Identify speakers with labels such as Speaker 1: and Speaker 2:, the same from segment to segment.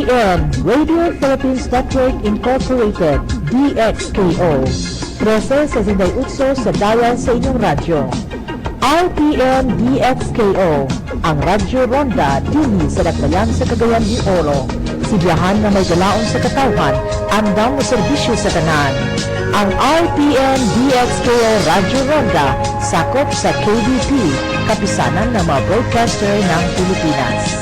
Speaker 1: RPN, Radio Philippines Network Incorporated, DXKO. 13 sa Sinday Utso sa dial sa inyong radyo. RPN DXKO, ang Radyo Ronda dili sa Dakbayan sa Cagayan de Oro. Sibiyahan na may galaon sa katawan, andang mo serbisyo sa tanan. Ang RPN DXKO Radyo Ronda sakop sa KBP, kapisanan ng mga broadcaster ng Pilipinas.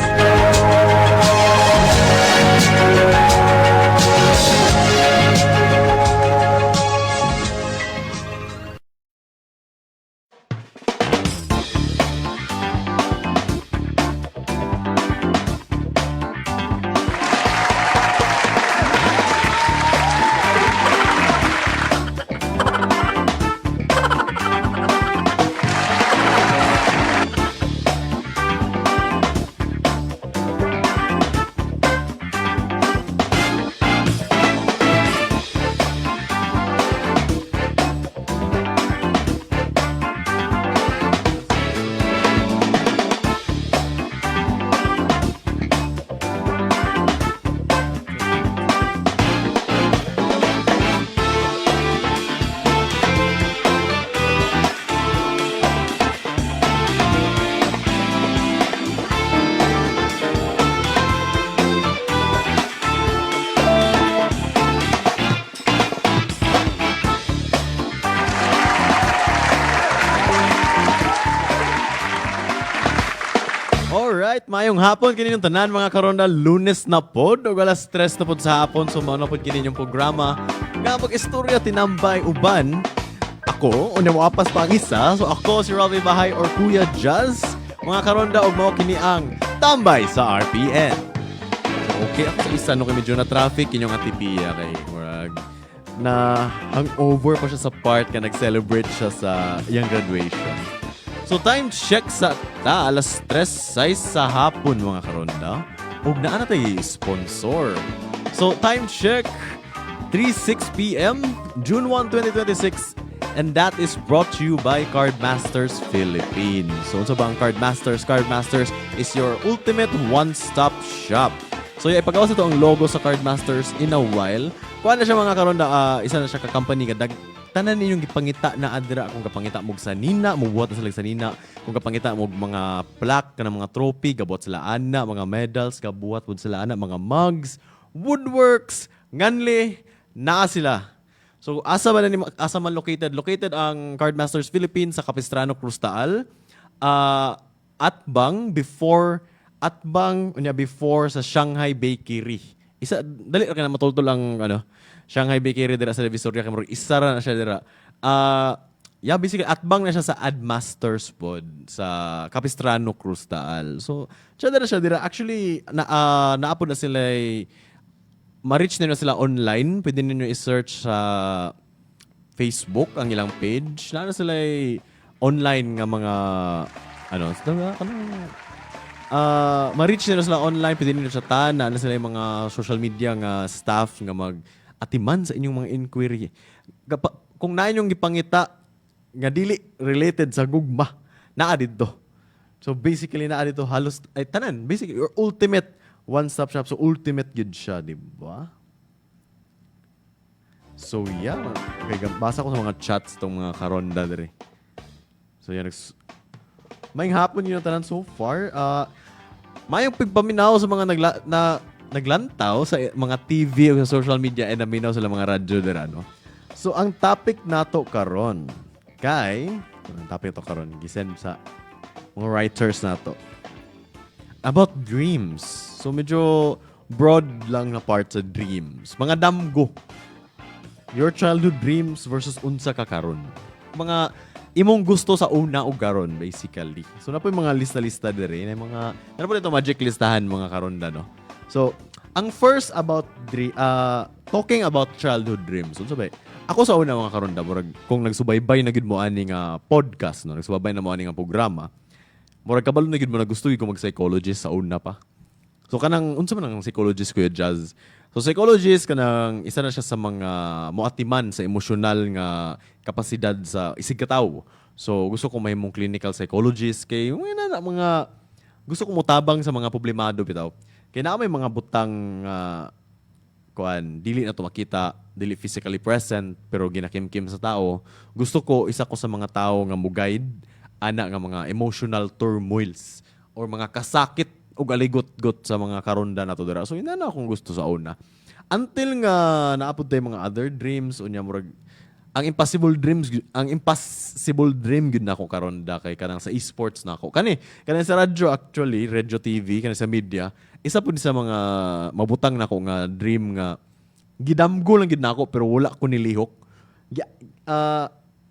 Speaker 2: Mayong hapon kini yung tanan mga karonda, Lunes na pod o alas 3 na pod sa hapon. So mao na pod kini yung programa nga mag-istorya tinambay uban. Ako unya mo apas pa ang isa. So ako si Ravi Bahay or Kuya Jazz. Mga karonda og mao kini ang tambay sa RPN. So okay ako sa isa no kay medyo na traffic kinyong atipia kay murag na hangover pa siya sa part ka nag-celebrate siya sa iyang graduation. So time check sa alas 3:06 sa hapon mga karonda. Ug naa na tayo sponsor. So time check 3:06 p.m. June 1, 2026 and that is brought to you by Cardmasters Philippines. So unsa ba ang Cardmasters? Cardmasters is your ultimate one-stop shop. So ipagawas ito ang logo sa Cardmasters in a while. Kuha na siya mga karonda, isa na siya ka-company ka tanan ninyong gipangita na adra kung kapangita mo sa nina, mubuhat na sila sa nina. Kung kapangita mo mga plaque ka ng mga trophy, gabuhat sila ana, mga medals, gabuhat po sila ana, mga mugs, woodworks, nganli, naa sila. So asa man located? Located ang Cardmasters Philippines sa Capistrano, Cruz Taal. Atbang before sa Shanghai Bakery. Isa dali ra ka na matultol ang Shanghai Bakery dira sa Divisoria kay isa ra na siya dira. Basically atbang na siya sa Admasters pod sa Capistrano, Cruz Taal. So siya dira. Actually naapod na sila ma-reach na sila online. Pwede niyo i-search sa Facebook ang ilang page. Na sila online nga mga ma-reach nila sila online, pwede nila sa tana, na sila yung mga social media nga staff nga mag-atiman sa inyong mga inquiry. Kung na inyong ipangita nga dili related sa gugma, naa dito. So basically naa dito halos tanan, basically your ultimate one-stop shop. So ultimate gid siya, di ba? So yeah, okay, basa ko sa mga chats tong mga karonda diri. So yan, may hapon yun tanan so far. Mayong pagpaminaw sa mga naglantaw sa mga TV o sa social media and naminaw sa mga radyo dira, no? So ang topic nato karon gisend sa mga writers nato about dreams. So medyo broad lang na part sa dreams. Mga damgo. Your childhood dreams versus unsa ka karon. Mga imong gusto sa una o karon basically. So na po yung mga lista-lista dire, na mga po ito magic listahan mga karonda, no. So ang first about talking about childhood dreams. So sabi, ako sa una mga karonda, murag kung nagsubaybay na gid mo ani nga podcast, no, nagsubaybay na mo ani nga programa, murag kabalo na gid mo na gusto ko mag-psychologist sa una pa. So kanang unsa man ang psychologist Kuya Jazz? So psychologist kanang isa na siya sa mga moatiman sa emosyonal nga kapasidad sa isig katawo. So gusto ko mahimong clinical psychologist kay mga gusto ko mutabang sa mga problemado bitaw. Kaya na may mga butang kuan, dili na to makita, dili physically present, pero ginakimkim sa tao. Gusto ko, isa ko sa mga tao nga mo-guide, ana nga mga emotional turmoils or mga kasakit o aligot-got sa mga karonda na to dira. So, ina na akong gusto sa una. Until nga naapod tayo mga other dreams, unya murag, ang impossible dream gud nako karonda kay kanang sa esports nako. Kani sa radyo actually, Radio TV, kani sa media, isa pud sa mga mabutang nako nga dream nga gidamgo lang gid nako pero wala ko nilihok.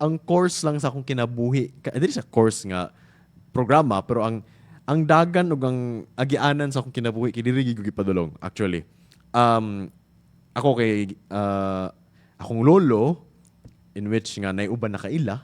Speaker 2: Ang course lang sa akong kinabuhi, dili sa course nga programa pero ang dagan ug ang agianan sa akong kinabuhi kay diri gyud ko gipadulong actually. Ako kay akong lolo in which nga naiuban na kaila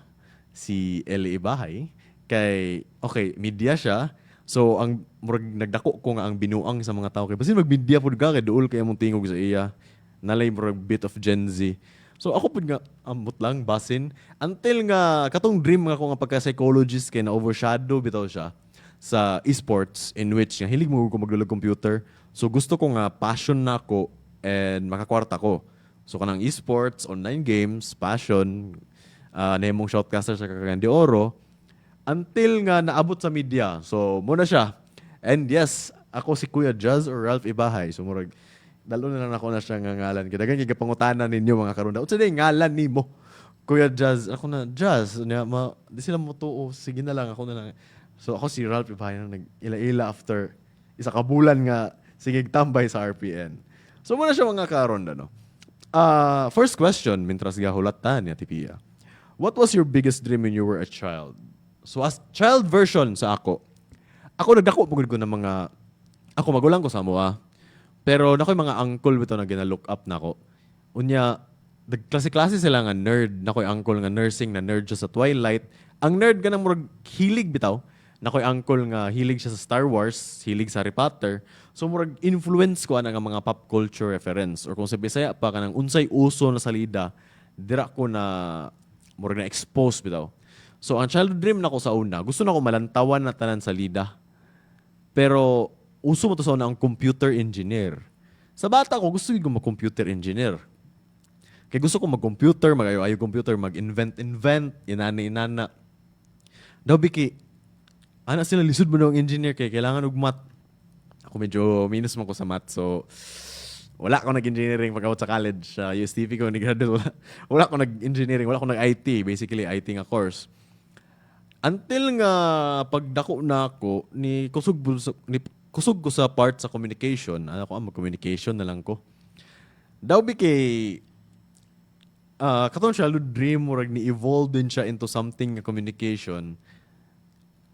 Speaker 2: si Eli Ibahay kay okay media siya so ang murag nagdako ko nga ang binuang sa mga tao kay basin magmedia pud ka kay duol kay among tingog sa iya nalay murag bit of Gen Z so ako pud nga ambot lang basin until nga katong dream nga ako nga pagka psychologist kay na overshadow bitaw siya sa esports in which nga hilig mo ko maglulag computer so gusto ko nga passion nako and makakwarta ko. So kanang esports, online games, passion, nahimong shoutcaster sa Cagayan de Oro, until nga naabot sa media. So muna siya. And yes, ako si Kuya Jazz or Ralph Ibahay. So murag, dalo na lang ako na siya nga ngalan. Kaya dagan pangutanan ninyo mga karunda. Unsa day ngalan nimo? Kuya Jazz. Ako na, Jazz. Di sila mo to. Sige na lang, ako na lang. So ako si Ralph Ibahay na nag-ila-ila after isa ka bulan nga sige tambay sa RPN. So muna siya mga karonda, no? First question, mintras gahulatan niya, Tipia. What was your biggest dream when you were a child? So as child version sa ako nagdako pugod ko ng mga, ako magulang ko sa mua, pero nakoy mga uncle bito na gina-look up na ko. Unya, klase-klase sila nga nerd, nakoy uncle nga nursing na nerd siya sa Twilight. Ang nerd ka nang murag hilig bitaw, nakoy uncle nga hilig siya sa Star Wars, hilig sa Harry Potter. So murag influence ko ana nga mga pop culture reference or kung sa Bisaya pa kanang unsay uso na salida, dira ko na murag na expose bitaw. So ang childhood dream nako sa una, gusto nako malantawan na tanan salida. Pero uso mo to sa una ang computer engineer. Sa bata ko gusto ko mag-computer engineer. Kaya gusto ko mag-computer, mag-ayo computer, mag-invent, inana. Daw biki, ana sila lisod mo ng engineer kaya kailangan og math. Ako medyo minus man ko sa math. So, wala ako nag-engineering pag sa college. Sa USTP ko, nag-graduate. Wala ako nag-engineering. Wala ako nag-IT. Basically, IT nga course. Until nga pagdako na ako, kusog ko sa part sa communication. Ano ko, mag-communication na lang ko. Daw kay katong childhood dream, murag ni-evolve din siya into something nga communication.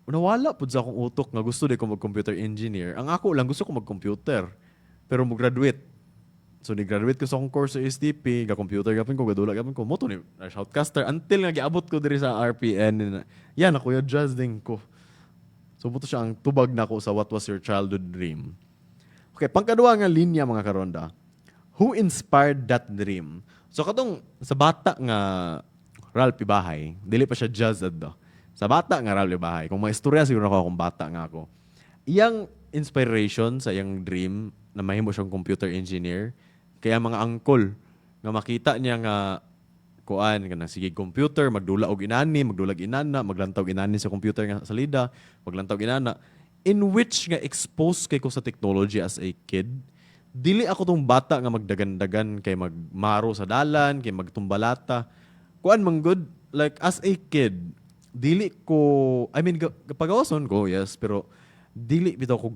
Speaker 2: Nawala po sa akong utok nga gusto din ko mag-computer engineer. Ang ako lang gusto ko mag-computer. Pero mag-graduate. So, ni-graduate ko sa akong course sa STP, ga-computer gapin ko, gadula gapin ko, moto ni shoutcaster. Until nga giabot ko diri sa RPN. Yan, ako yung jazz din ko. So, buto siya ang tubag na ko sa what was your childhood dream. Okay, pangkadua nga linya mga karonda. Who inspired that dream? So, katong sa bata nga Ralph Ibahay, dili pa siya jazz adto. Sa bata nga Ralph Ibahay, kung may istorya siguro ako kung bata nga ako. Iyang inspiration sa iyang dream na mahimo siyang computer engineer, kaya mga uncle nga makita niya nga kuan nga sige computer, magdula og inani, magdulag inana, maglantaw inani sa computer nga salida, maglantaw inana, in which nga exposed kay ko sa technology as a kid. Dili ako tong bata nga magdagan-dagan kay magmaro sa dalan, kay magtumbalata. Kuan man good, like as a kid, dili ko, I mean, pagawason ko, yes, pero dili bitaw ko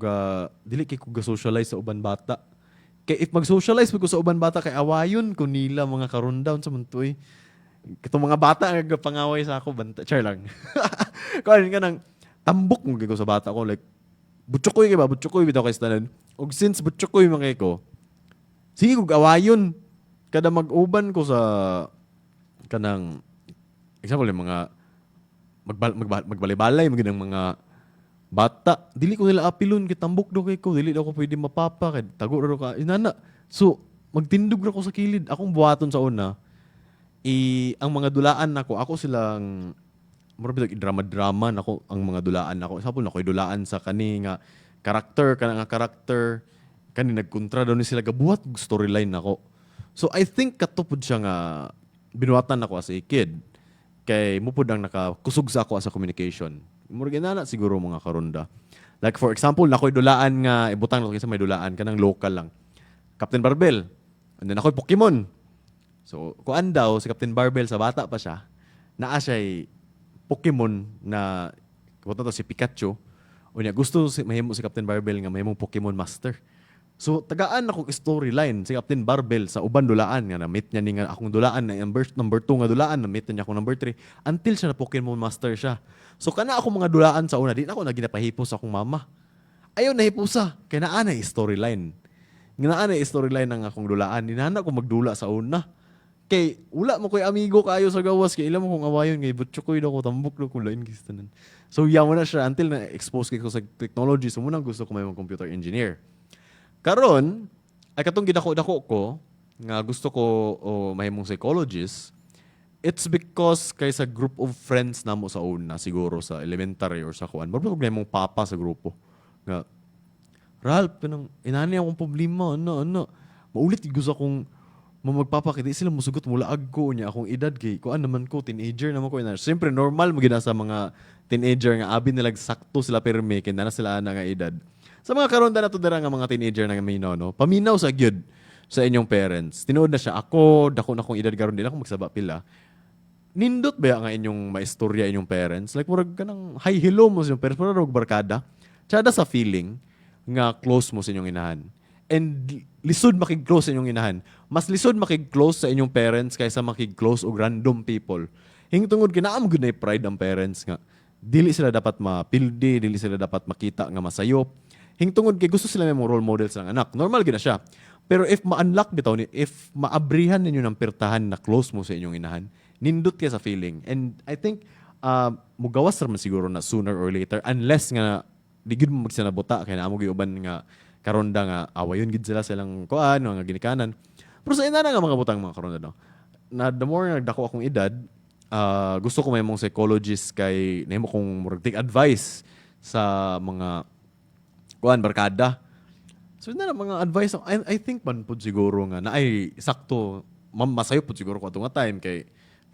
Speaker 2: dili kay ko ga-socialize sa uban bata. Kay if mag-socialize ko sa uban bata, kay awayon ko nila mga karundown sa muntoy. Itong mga bata nga pangaway sa ako, banta, char lang. Kaya nga nang tambok mo ko sa bata ko, like, butchokoy bitaw kay stanan. Og since butchokoy mga ko, sige ko awayon. Kada mag-uban ko sa kanang, example, yung mga magbalay-balay magandang mga bata, dili ko nila apilon kay tambok do kay ko, dili daw ko pwede mapapa kay tago ra ka inana. So magtindog ra ko sa kilid, akong buhaton sa una. Ang mga dulaan nako, ako silang mura drama-drama nako ang mga dulaan nako. Example nako dulaan sa kani nga karakter kana nga karakter kani nagkontra daw ni sila gabuhat og storyline nako. So I think katupod siya nga binuhatan ako as a kid kay mupod ang nakakusog sa ako as a communication. Murag na siguro mga karonda. Like for example, nakoy dulaan nga ibutang lang sa may dulaan kanang local lang. Captain Barbell. And then ako'y Pokemon. So kuan daw si Captain Barbell sa bata pa siya, naa siya'y Pokemon na kuwata to si Pikachu. O niya gusto mahimo si Captain Barbell nga mahimong Pokemon Master. So tagaan ako storyline si Captain Barbell sa uban dulaan nga na-meet niya ni nga akong dulaan na number 2 nga dulaan na-meet niya akong number 3 until siya na Pokemon Master siya. So kana ako mga dulaan sa una di na ako naginapahipos sa akong mama. Ayaw na hipusa kay naa na storyline. Nga na storyline ng akong dulaan dinana ko magdula sa una. Kay wala mo koy amigo kayo sa gawas kay ilam mo kung awayon kay butcho koy daw ko tambok daw ko lain gistanan. So yaw na siya until na expose kay ko sa technology so munang gusto ko may mga computer engineer. Karon, ay katong gidako-dako ko, nga gusto ko mahimong psychologist, it's because kay sa group of friends namo sa una, siguro sa elementary or sa kuan. Mabot na mong papa sa grupo. Nga, Ralph, inani akong problema, ano. Maulit gusto akong magpapakita, sila musugot mula agko niya akong edad kay kuan naman ko, teenager naman ko. Siyempre, normal mo gina sa mga teenager nga abi nilag sakto sila perme, kaya na sila nga edad. Sa mga karonda na to dira nga mga teenager na minaw, no? Paminaw sa gyud sa inyong parents. Tinuod na siya, ako, dako na kong edad karon din ako magsaba pila. Nindot ba nga inyong maistorya inyong parents? Like, murag ka ng hi, hello mo sa inyong parents, murag barkada. Tsada sa feeling nga close mo sa inyong inahan. And lisod makig-close sa inyong inahan. Mas lisod makig-close sa inyong parents kaysa makig-close og random people. Hingtungod kinaam gud na pride ang parents nga. Dili sila dapat mapildi, dili sila dapat makita nga masayop. Hingtungod kay gusto sila may mga role models ng anak. Normal gina siya. Pero if ma-unlock bitaw ni, if maabrihan ninyo ng pirtahan na close mo sa inyong inahan, nindot kaya sa feeling. And I think mugawas raman siguro na sooner or later unless nga di gid mo magsinabuta kay naamo gyud uban nga karonda nga awayon gid sila silang kuan nga ginikanan. Pero sa ina nga mga butang mga karonda no. Na the more nagdako akong edad, gusto ko may mong psychologist kay nahimo kong murag take advice sa mga kuan barkada. So na mga advice I think man pud siguro nga na ay sakto masayo pud siguro ko atong time kay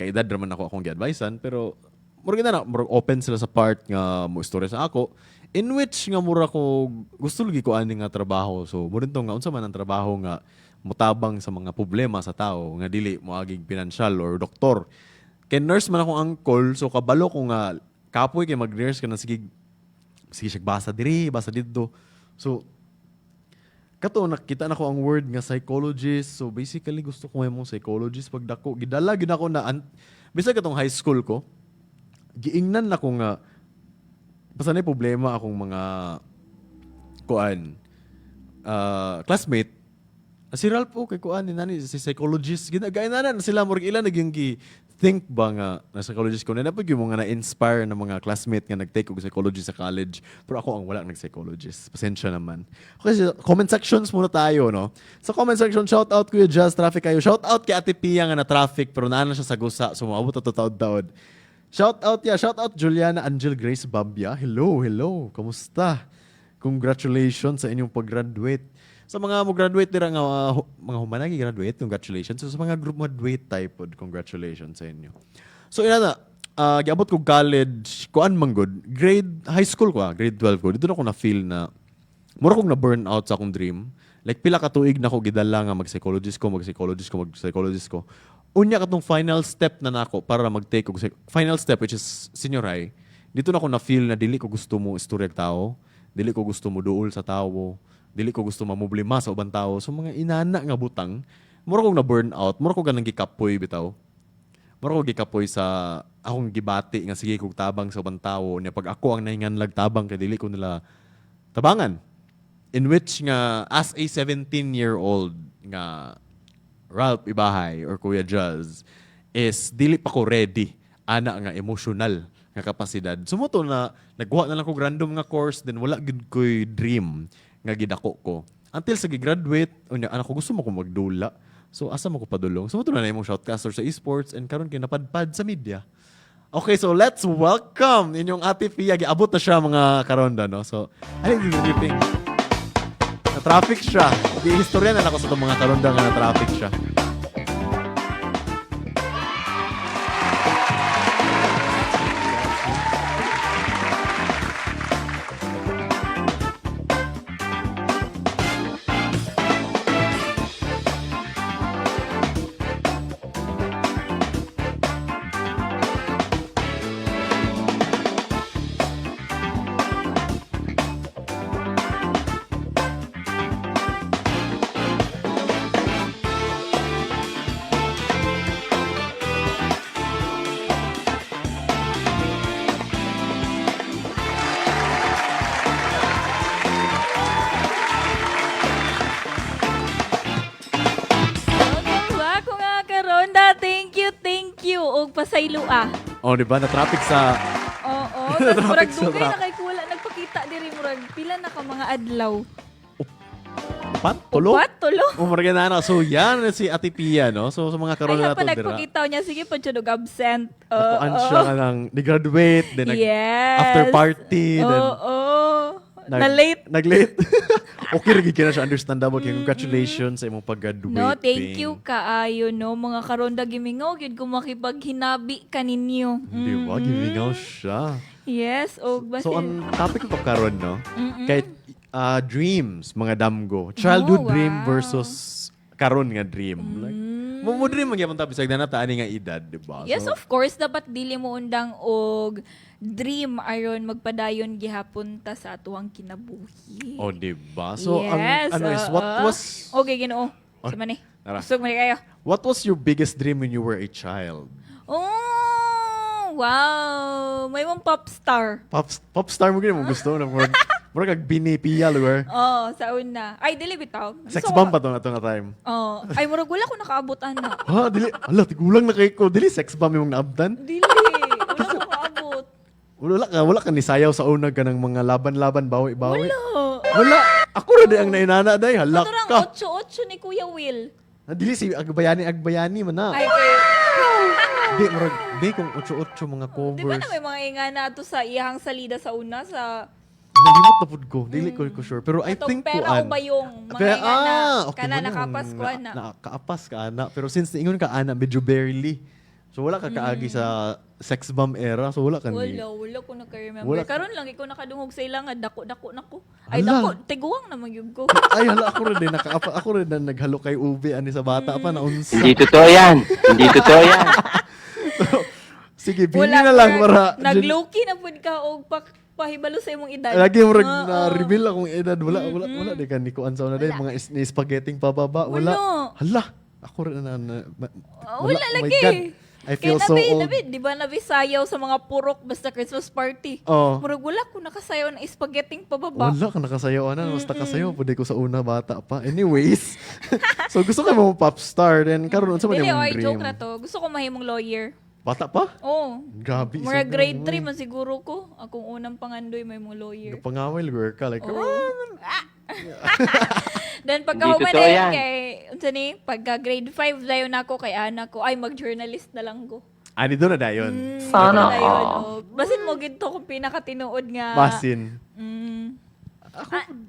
Speaker 2: edad raman ako akong gi-advisean pero murag na murag open sila sa part nga mo istorya sa ako in which nga mura ko gusto lagi ko ani nga trabaho. So murag nga unsa man ang trabaho nga mutabang sa mga problema sa tao nga dili moagig financial or doktor. Kay nurse man akong uncle so kabalo ko nga kapoy kay mag-nurse ka na sige siya basa diri, basa dito. So, kato, nakita na ko ang word nga psychologist. So, basically, gusto ko may mong psychologist. Pag dako, gidala, ginako na, bisa katong high school ko, giingnan na ko nga, basta na problema akong mga, classmate, si Ralph po, kay kuan, nani, si psychologist, ginagay na sila, murag ilan, naging think ba nga na psychologist ko na pag yung mga na-inspire na mga classmate nga nag-take og psychology sa college pero ako ang wala nag-psychologist. Pasensya naman. Okay, so comment sections muna tayo, no? Sa comment section, shout out Kuya Jazz, traffic kayo. Shout out kay Ate Pia nga na traffic pero naan siya sa gusa so maabot na taod-taod. Shout out Juliana Angel Grace Babia. Hello. Kamusta? Congratulations sa inyong pag-graduate. Sa mga mo graduate dira nga mga humanagi graduate, congratulations. So sa mga group graduate type pod, congratulations sa inyo. So ina na giabot ko college, kuan man good. High school ko, grade 12 ko. Dito na ako na feel na mura kong na burn out sa akong dream. Like pila ka tuig na ako gidala nga mag-psychologist ko. Unya katong final step na nako para mag-take og final step which is senior high. Dito na ako na feel na dili ko gusto mo istoryag tao, dili ko gusto mo duol sa tao. Dili ko gusto mamoblema sa ubang tao. So mga inana nga butang, mura kong na burn out, mura ko ganang gikapoy bitaw. Mura ko gikapoy sa akong gibati nga sige kog tabang sa ubang tao niya pag ako ang nahinganlag tabang kay dili ko nila tabangan. In which nga as a 17-year-old nga Ralph Ibahay or Kuya Jazz is dili pa ko ready ana nga emotional nga kapasidad. Sumuto na nagwa na lang ko random nga course then wala gid koy dream nga gidako ko. Until sa gi-graduate, anak ko gusto mo ko magdula. So asa mo ko padulong? So na imong shoutcaster sa esports and karon kay napadpad sa media. Okay, so let's welcome inyong Ate Pia. Giabot na siya mga karonda, no? So, alin yung ripping? Na-traffic siya. Di istorya na ako sa itong mga karonda nga na-traffic siya.
Speaker 3: Welcome back mga karonda. Thank you. Og pasaylo
Speaker 2: Oh, di ba? Na-traffic sa...
Speaker 3: Oo.
Speaker 2: Traffic
Speaker 3: Tapos murag
Speaker 2: sa
Speaker 3: dugay
Speaker 2: traffic.
Speaker 3: na kay kuwala nagpakita diri murag pila na ka mga adlaw.
Speaker 2: Upat? Tulo?
Speaker 3: Upat, tulo.
Speaker 2: Oh, marga na. So, yan si Ate Pia, no? So, sa mga
Speaker 3: Ay,
Speaker 2: karonda na
Speaker 3: pa
Speaker 2: to, dira.
Speaker 3: nagpakita niya. Sige, pa siya absent.
Speaker 2: Nakuan siya ka ng... Di-graduate, then
Speaker 3: Yes.
Speaker 2: after party, then...
Speaker 3: Oo. Na-late.
Speaker 2: Nag-late. Okay, rin ka na siya. Understandable. Kaya congratulations sa imong pag-graduate.
Speaker 3: No, thank you kaayo, no. Mga karonda gimingaw, yun kung makipaghinabi ka ninyo.
Speaker 2: Di ba? Gimingaw siya.
Speaker 3: Yes, og basin.
Speaker 2: So, ang topic ko karon, no?
Speaker 3: Mm-mm.
Speaker 2: Kahit dreams, mga damgo. Childhood
Speaker 3: Oh,
Speaker 2: dream
Speaker 3: wow.
Speaker 2: versus karon nga dream. Like, mo dream magyapon ta bisag na taani nga edad, di ba?
Speaker 3: Yes,
Speaker 2: So,
Speaker 3: of course, dapat dili mo undang og dream aron magpadayon gihapon ta sa atuang kinabuhi.
Speaker 2: oh, di ba? So,
Speaker 3: yes,
Speaker 2: ang ano is, what was
Speaker 3: Okay, Ginoo.
Speaker 2: Oh,
Speaker 3: Sa mani.
Speaker 2: tara.
Speaker 3: Gusto man kayo.
Speaker 2: what was your biggest dream when you were a child?
Speaker 3: Oh, wow. May mong pop star.
Speaker 2: Pop star mo gini mo gusto na murag kag binipiyal or
Speaker 3: Oh, sa una. Ay, dili bitaw.
Speaker 2: sex
Speaker 3: Gusto
Speaker 2: bomb
Speaker 3: ko-
Speaker 2: pa to na to na time.
Speaker 3: Oh, ay murag wala ko nakaabot ana.
Speaker 2: Ha, dili. Ala, tigulang na kay ko. Dili sex bomb yung naabdan.
Speaker 3: Dili. Wala ko nakaabot.
Speaker 2: Wala ka ni sayaw sa unag ka ng mga laban-laban, bawi-bawi.
Speaker 3: Wala.
Speaker 2: Ako na di ang nainana day. Halak
Speaker 3: Maturang
Speaker 2: ka.
Speaker 3: 8-8 ni Kuya Will.
Speaker 2: Ah, dili si agbayani man na.
Speaker 3: Ay, kay...
Speaker 2: Di, murag, di kung 8-8 mga
Speaker 3: Di ba
Speaker 2: covers.
Speaker 3: na may mga ingana ato sa iyahang salida sa una sa
Speaker 2: Nalimot na pud ko. Dili ko sure. Pero I
Speaker 3: atong
Speaker 2: think
Speaker 3: pera o
Speaker 2: kuan.
Speaker 3: ba yung mga
Speaker 2: Pero,
Speaker 3: ingana
Speaker 2: okay
Speaker 3: kana
Speaker 2: mo na,
Speaker 3: nakapas ko na.
Speaker 2: Nakaapas ka ana. Pero since ingon ka ana, medyo barely. So wala ka kaagi sa sex bomb era. So wala ka ni.
Speaker 3: Wala ko naka-remember.
Speaker 2: Wala.
Speaker 3: Karon lang ikaw nakadungog sa ilang nga dako nako.
Speaker 2: Hala.
Speaker 3: Ay dako, tiguang naman yung ko.
Speaker 2: Ay, hala, ako rin din. Ako rin na naghalo kay Ube ani sa bata pa na unsa.
Speaker 4: Hindi totoo yan. Hindi totoo yan.
Speaker 2: Sige, bini na lang para...
Speaker 3: Nagloki na pud ka og pahibalo sa imong edad.
Speaker 2: Lagi mo
Speaker 3: Oo.
Speaker 2: na-reveal akong edad. Wala di ka ni kuan sa una din. Mga ni spaghetti pababa. Wala.
Speaker 3: Wala.
Speaker 2: Hala. Ako rin na...
Speaker 3: Wala
Speaker 2: Oh my
Speaker 3: lagi.
Speaker 2: God. I feel so old.
Speaker 3: Di ba nabi sayaw sa mga purok basta Christmas party?
Speaker 2: Oh.
Speaker 3: Murag wala ko nakasayaw ng spaghetti pababa.
Speaker 2: Wala ka nakasayaw na. Basta kasayaw. Pwede ko sa una bata pa. Anyways. So gusto ko mo pop star. Then karon sa man
Speaker 3: Dili,
Speaker 2: yung
Speaker 3: oy,
Speaker 2: dream.
Speaker 3: joke na to. Gusto ko mahimong lawyer.
Speaker 2: Bata pa?
Speaker 3: Oh.
Speaker 2: Grabe.
Speaker 3: Mura
Speaker 2: isang
Speaker 3: grade
Speaker 2: ganun,
Speaker 3: 3 man siguro ko. Akong unang pangandoy may mong lawyer.
Speaker 2: Napangaway lugar ka. Like,
Speaker 3: Oo. Then pagka
Speaker 4: Hindi
Speaker 3: human
Speaker 4: totoo
Speaker 3: na
Speaker 4: yan.
Speaker 3: kay, unsa ni, pagka grade 5 dayon ako kay anak ko, ay mag-journalist na lang ko.
Speaker 2: ani doon na dayon.
Speaker 4: Sana
Speaker 3: Dayon,
Speaker 4: all.
Speaker 3: oh. Basin mo gito kung pinakatinuod nga.
Speaker 2: Basin.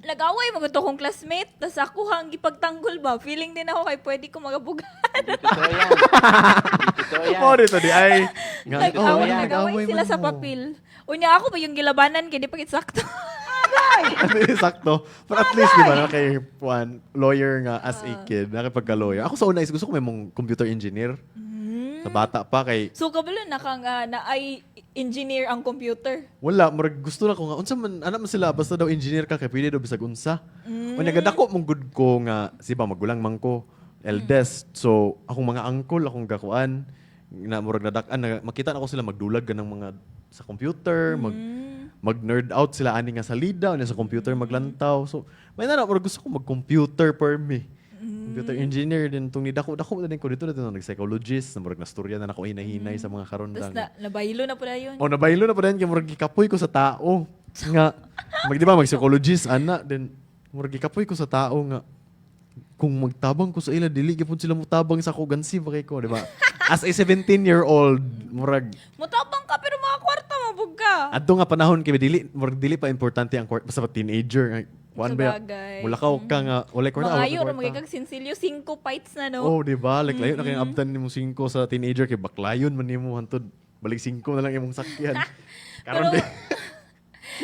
Speaker 3: Nag-away mo gito kong classmate, tas ako hang gipagtanggol ba? Feeling din ako kay pwede ko magabugan.
Speaker 4: Hindi totoo yan. Hindi totoo yan.
Speaker 2: Oh, dito di ay.
Speaker 3: Nag-away,
Speaker 4: yan.
Speaker 3: nag-away sila sa papel. Unya ako ba yung gilabanan kay di pa sakto.
Speaker 2: Ano yung sakto? But at least, di ba, na kay Juan, lawyer nga as a kid, nakipagka-lawyer. Ako sa una is gusto ko may mong computer engineer. Sa bata pa kay,
Speaker 3: So kabalo na kang na ay engineer ang computer.
Speaker 2: wala, marag gusto na ko nga, unsa man, anak man sila, basta daw engineer ka, kay pwede daw bisag unsa. O nagadako mong good ko nga, siba, magulang man ko, eldest. So, akong mga uncle, akong gakuan, na murag nadakan, makita na ko sila magdulag ka ng mga sa computer, mag-nerd out sila ani nga sa lida, sa computer maglantaw. So, may na murag gusto ko mag-computer per me. Computer engineer din tong dako na din ko dito na nag-psychologist, na murag nastorya na nako hinahinay sa mga karon
Speaker 3: Tapos
Speaker 2: lang.
Speaker 3: nabaylo na pala yun.
Speaker 2: O nabaylo na pa din kay murag gikapoy ko sa tao. Nga di ba mag-psychologist ana then murag gikapoy ko sa tao nga kung magtabang ko sa ila dili gyud sila mutabang sa ko gansi ba kay ko, di ba? As a 17-year-old, murag
Speaker 3: Mutabang ka pero mga kwarta mabog ka.
Speaker 2: adto nga panahon kay dili murag dili pa importante ang court basta pa teenager. kuan ba?
Speaker 3: Sabagay.
Speaker 2: Mulakaw ka nga, wala ko na.
Speaker 3: Mangayo ra magigag sinsilyo 5 fights na no.
Speaker 2: Oh, di ba? Like, layo na kayong abtan ni mong 5 sa teenager, kay baklayon man ni mo, hantod. Balik 5 na lang imong sakyan. Karon
Speaker 3: Pero-
Speaker 2: di.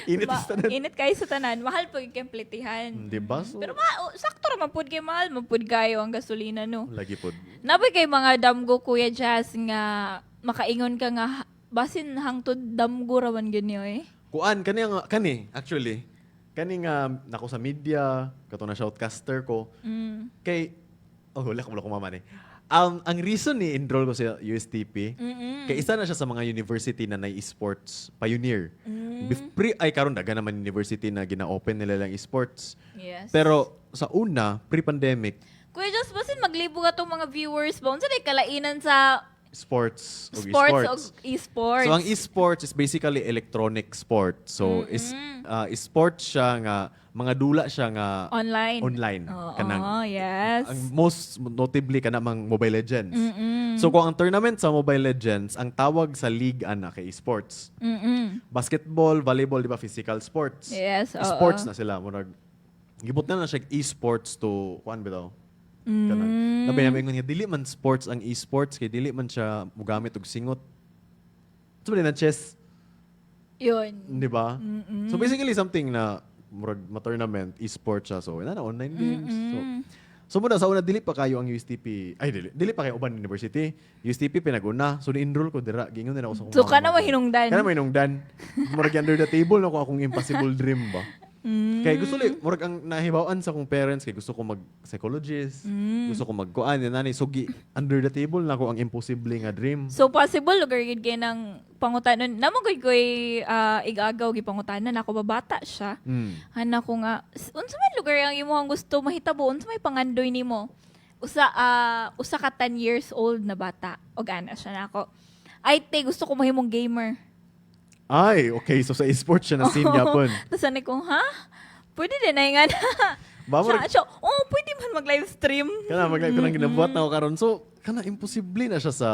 Speaker 2: Init is tanan.
Speaker 3: Init kayo sa tanan, mahal pag ikempletihan.
Speaker 2: Di ba? So,
Speaker 3: Pero sakto ra man pud kay mahal, mapud kayo ang gasolina no.
Speaker 2: lagi po.
Speaker 3: Naboy kay mga damgo Kuya Jazz nga makaingon ka nga basin hangtod damgo ra man ganyo eh.
Speaker 2: Kuan, kani, actually. Kani nga, nako sa media, kato na shoutcaster ko. Kay, wala ko kumama ni. Ang reason ni enroll ko sa USTP, kay isa na siya sa mga university na na-esports pioneer. Karon daga naman university na gina-open nila lang esports.
Speaker 3: Yes.
Speaker 2: Pero sa una, pre-pandemic,
Speaker 3: Kuya Jazz, basin maglibo ka tong mga viewers ba? Unsa day kalainan sa
Speaker 2: sports o
Speaker 3: sports o
Speaker 2: esports.
Speaker 3: esports?
Speaker 2: So ang esports is basically electronic sport. So esports siya nga mga dula siya nga
Speaker 3: Online.
Speaker 2: Oo.
Speaker 3: Oo, yes.
Speaker 2: Ang most notably kana mang Mobile Legends. So kung ang tournament sa Mobile Legends, ang tawag sa league ana kay esports. Basketball, volleyball, di ba physical sports.
Speaker 3: Yes, oo.
Speaker 2: Sports na sila murag gibot na siya esports to kuan bitaw. Kanang labi namin nga dili man sports ang esports kay dili man siya mugamit og singot. So na chess,
Speaker 3: Yun.
Speaker 2: di ba? So basically something na murag ma-tournament, esports siya. So na online games. So muna sa una dili pa kayo ang USTP. Ay dili pa kayo uban university. USTP pinaguna. So ni-enroll ko dira gingon na ako sa
Speaker 3: So, ka na mahinungdan.
Speaker 2: Kana mahinungdan. Murag under the table na ko akong impossible dream ba. Kay gusto murag ang nahibawan sa kong parents kay gusto ko mag psychologist, gusto ko magkuan nani sugi under the table na ko ang impossible nga dream.
Speaker 3: So possible lugar gid kay nang pangutanon. Namo gid koy igagaw gi pangutanan ako babata siya. Hana ko nga unsa man lugar ang imong gusto mahitabo unsa may pangandoy nimo? Usa ka 10 years old na bata og ana siya nako. Ay te gusto ko mahimong gamer.
Speaker 2: Ay, okay. So sa esports siya na scene yapon.
Speaker 3: Tapos ano ko, ha? Pwede din na nga na.
Speaker 2: Ba, murag-
Speaker 3: Pwede man mag-live stream.
Speaker 2: Kana maglag ko nang ginabuhat na ko karon. So kana imposible na siya sa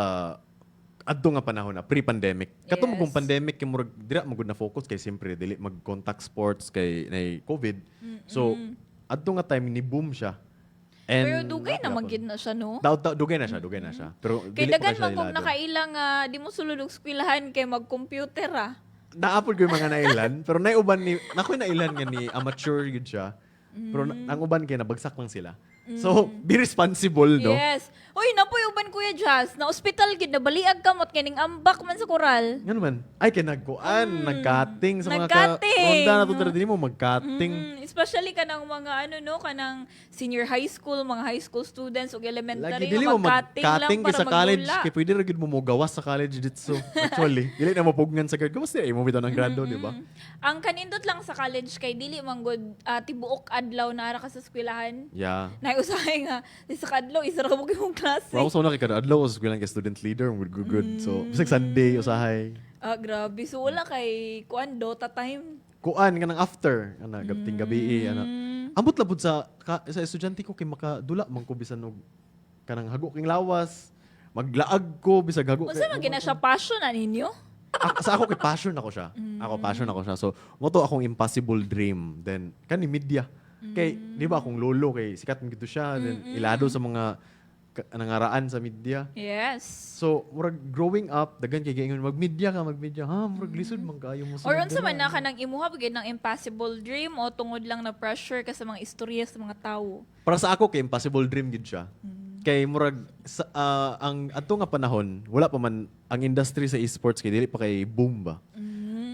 Speaker 2: adto nga panahon na pre-pandemic. Kato mo
Speaker 3: Yes.
Speaker 2: kung pandemic kay murag dira magud na focus kay siyempre dili mag-contact sports kay nay COVID. So adto nga time ni boom siya. And
Speaker 3: Pero dugay na magid na siya, no?
Speaker 2: Dugay na siya. Pero
Speaker 3: Kay
Speaker 2: dili pa
Speaker 3: dagan
Speaker 2: siya
Speaker 3: man kung
Speaker 2: ilado.
Speaker 3: nakailang di mo sulod og eskwelahan kay mag-computer ah.
Speaker 2: Naapod ko yung mga nailan, pero naiuban ni, nakoy nailan nga ni amateur yun siya. Pero ang uban kay nabagsak lang sila. So, be responsible, no?
Speaker 3: Yes. Uy, napoy uban Kuya Jazz, na ospital gid nabaliag kamot kining ambak man sa koral.
Speaker 2: Nga naman. Ay, kay nagkuan, nag-cutting sa mga
Speaker 3: Nag-cutting.
Speaker 2: ronda na to din mo, mag-cutting.
Speaker 3: Especially kanang mga kanang senior high school, mga high school students ug elementary
Speaker 2: Lagi, dili
Speaker 3: nga
Speaker 2: mo
Speaker 3: mag-cutting lang
Speaker 2: mag-cutting
Speaker 3: para
Speaker 2: sa college.
Speaker 3: magdula.
Speaker 2: Kaya pwede rin mo gawas sa college dito. Actually, dili na mapugnan sa grade. Gawas nila, mo bitaw ng grado, di ba?
Speaker 3: Ang kanindot lang sa college kay dili man gud tibuok adlaw na ara ka sa eskwelahan.
Speaker 2: Yeah.
Speaker 3: Naiusahay nga sa kadlaw isa ra mo gyud klase.
Speaker 2: Wow, so na kay kada adlaw, was bilang ka student leader, good. So, bisag Sunday, usahay.
Speaker 3: Grabe. So wala kay kuan Dota time.
Speaker 2: Kuan ka ng after, ana gating gabi ana. Ambot labod sa estudyante ko kay makadula man ko bisan og kanang hago king lawas. Maglaag ko bisag hago.
Speaker 3: Unsa man gina siya passion na ninyo?
Speaker 2: Sa ako kay passion ako siya. Passion ako siya. So, moto akong impossible dream. Then kani media. Kay di ba akong lolo kay sikat man gito siya, then ilado sa mga nangaraan sa media.
Speaker 3: Yes.
Speaker 2: So, murag growing up, daghan kay gaingon magmedia ka, ha, murag lisod man kaayo mo
Speaker 3: Or unsa man
Speaker 2: dira.
Speaker 3: na kanang imuha gid ng impossible dream o tungod lang na pressure ka sa mga istorya sa mga tawo.
Speaker 2: Para sa ako kay impossible dream gid siya. Kay murag ang adto nga panahon, wala pa man ang industry sa esports kay dili pa kay boom ba.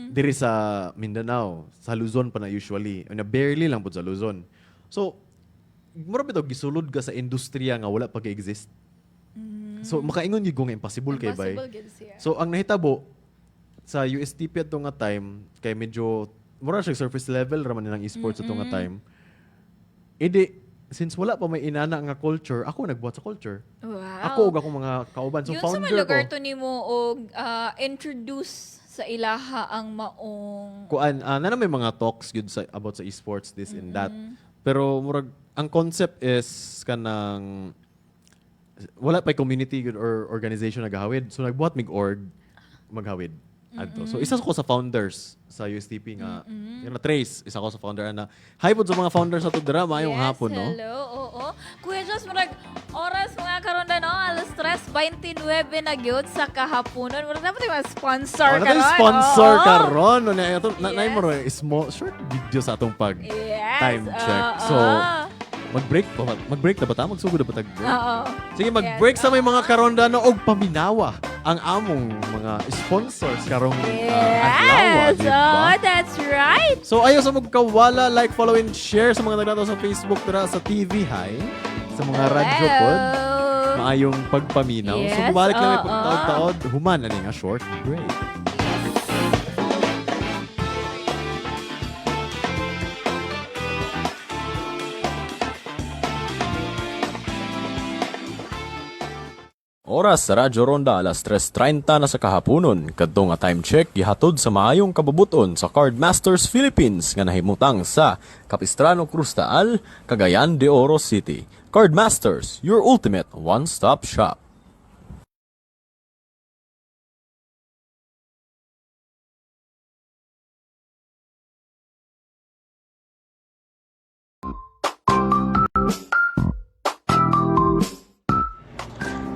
Speaker 2: Diri sa Mindanao, sa Luzon pa na usually, na barely lang pud sa Luzon. So, murag bitaw gisulod ka sa industriya nga wala pa kay-exist. So, makaingon gyud ko nga impossible kay bay.
Speaker 3: Impossible gid siya.
Speaker 2: So, ang nahitabo sa USTP ato nga time, kay medyo mura siya surface level raman ng esports ato nga time. Edi since wala pa may inana nga culture, ako nagbuhat sa culture.
Speaker 3: Wow.
Speaker 2: Ako ug akong mga kauban. So
Speaker 3: Yun sa
Speaker 2: founder
Speaker 3: man lugar
Speaker 2: ko.
Speaker 3: to nimo og introduce sa ilaha ang maong
Speaker 2: Kuan, na may mga talks yun about sa esports, this and that. Pero murag ang concept is kanang wala pa community good or organization nagahawid. So nagbuhat mig org maghawid. Adto. So isa ko sa founders sa USTP nga. Trace, isa ko sa founder na. Hi po sa mga founders sa Tudra, mayong hapon, no?
Speaker 3: Hello, oo. Kuya Jos, marag oras mga karonda, no? Alas 3:29 na gyud sa kahaponon. Marag dapat yung sponsor
Speaker 2: Ano
Speaker 3: karon.
Speaker 2: tayo sponsor
Speaker 3: Oo.
Speaker 2: karon? Na ito, na
Speaker 3: Yes.
Speaker 2: mo small short video sa atong pag
Speaker 3: Yes.
Speaker 2: time check.
Speaker 3: Oo.
Speaker 2: So, mag-break na ba ta? Magsugod na ba tag-break?
Speaker 3: Oo.
Speaker 2: Sige, mag-break
Speaker 3: Yes,
Speaker 2: sa may mga karonda no og paminawa ang among mga sponsors karong adlaw,
Speaker 3: Yes.
Speaker 2: di
Speaker 3: Oh,
Speaker 2: ba?
Speaker 3: that's right.
Speaker 2: So ayaw sa magkawala, like, follow, and share sa mga nagdato sa Facebook tara sa TV Hi, sa mga radyo pod. Maayong pagpaminaw. So
Speaker 3: Yes,
Speaker 2: bumalik lang may
Speaker 3: oo.
Speaker 2: pagtaod-taod, human na nga short break.
Speaker 5: Oras sa Radyo Ronda alas 3:30 na sa kahaponon. Kadto nga time check gihatod sa maayong kabubuton sa Cardmasters Philippines nga nahimutang sa Capistrano Cruz Taal, Cagayan de Oro City. Cardmasters, your ultimate one-stop shop.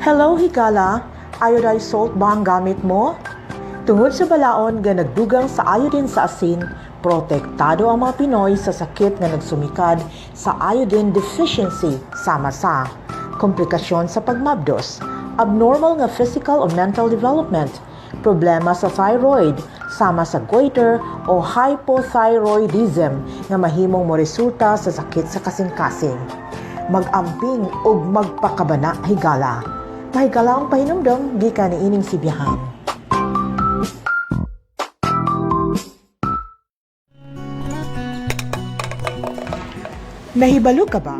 Speaker 1: Hello, Higala. Iodized salt ba ang gamit mo? Tungod sa balaon nga nagdugang sa iodine sa asin, protektado ang mga Pinoy sa sakit nga nagsumikad sa iodine deficiency sama sa komplikasyon sa pagmabdos, abnormal nga physical o mental development, problema sa thyroid, sama sa goiter o hypothyroidism nga mahimong moresulta sa sakit sa kasing-kasing. Mag-amping o magpakabana, higala. Mahigala ang pahinumdum, di ka ni ining sibihan. Nahibalo ka ba?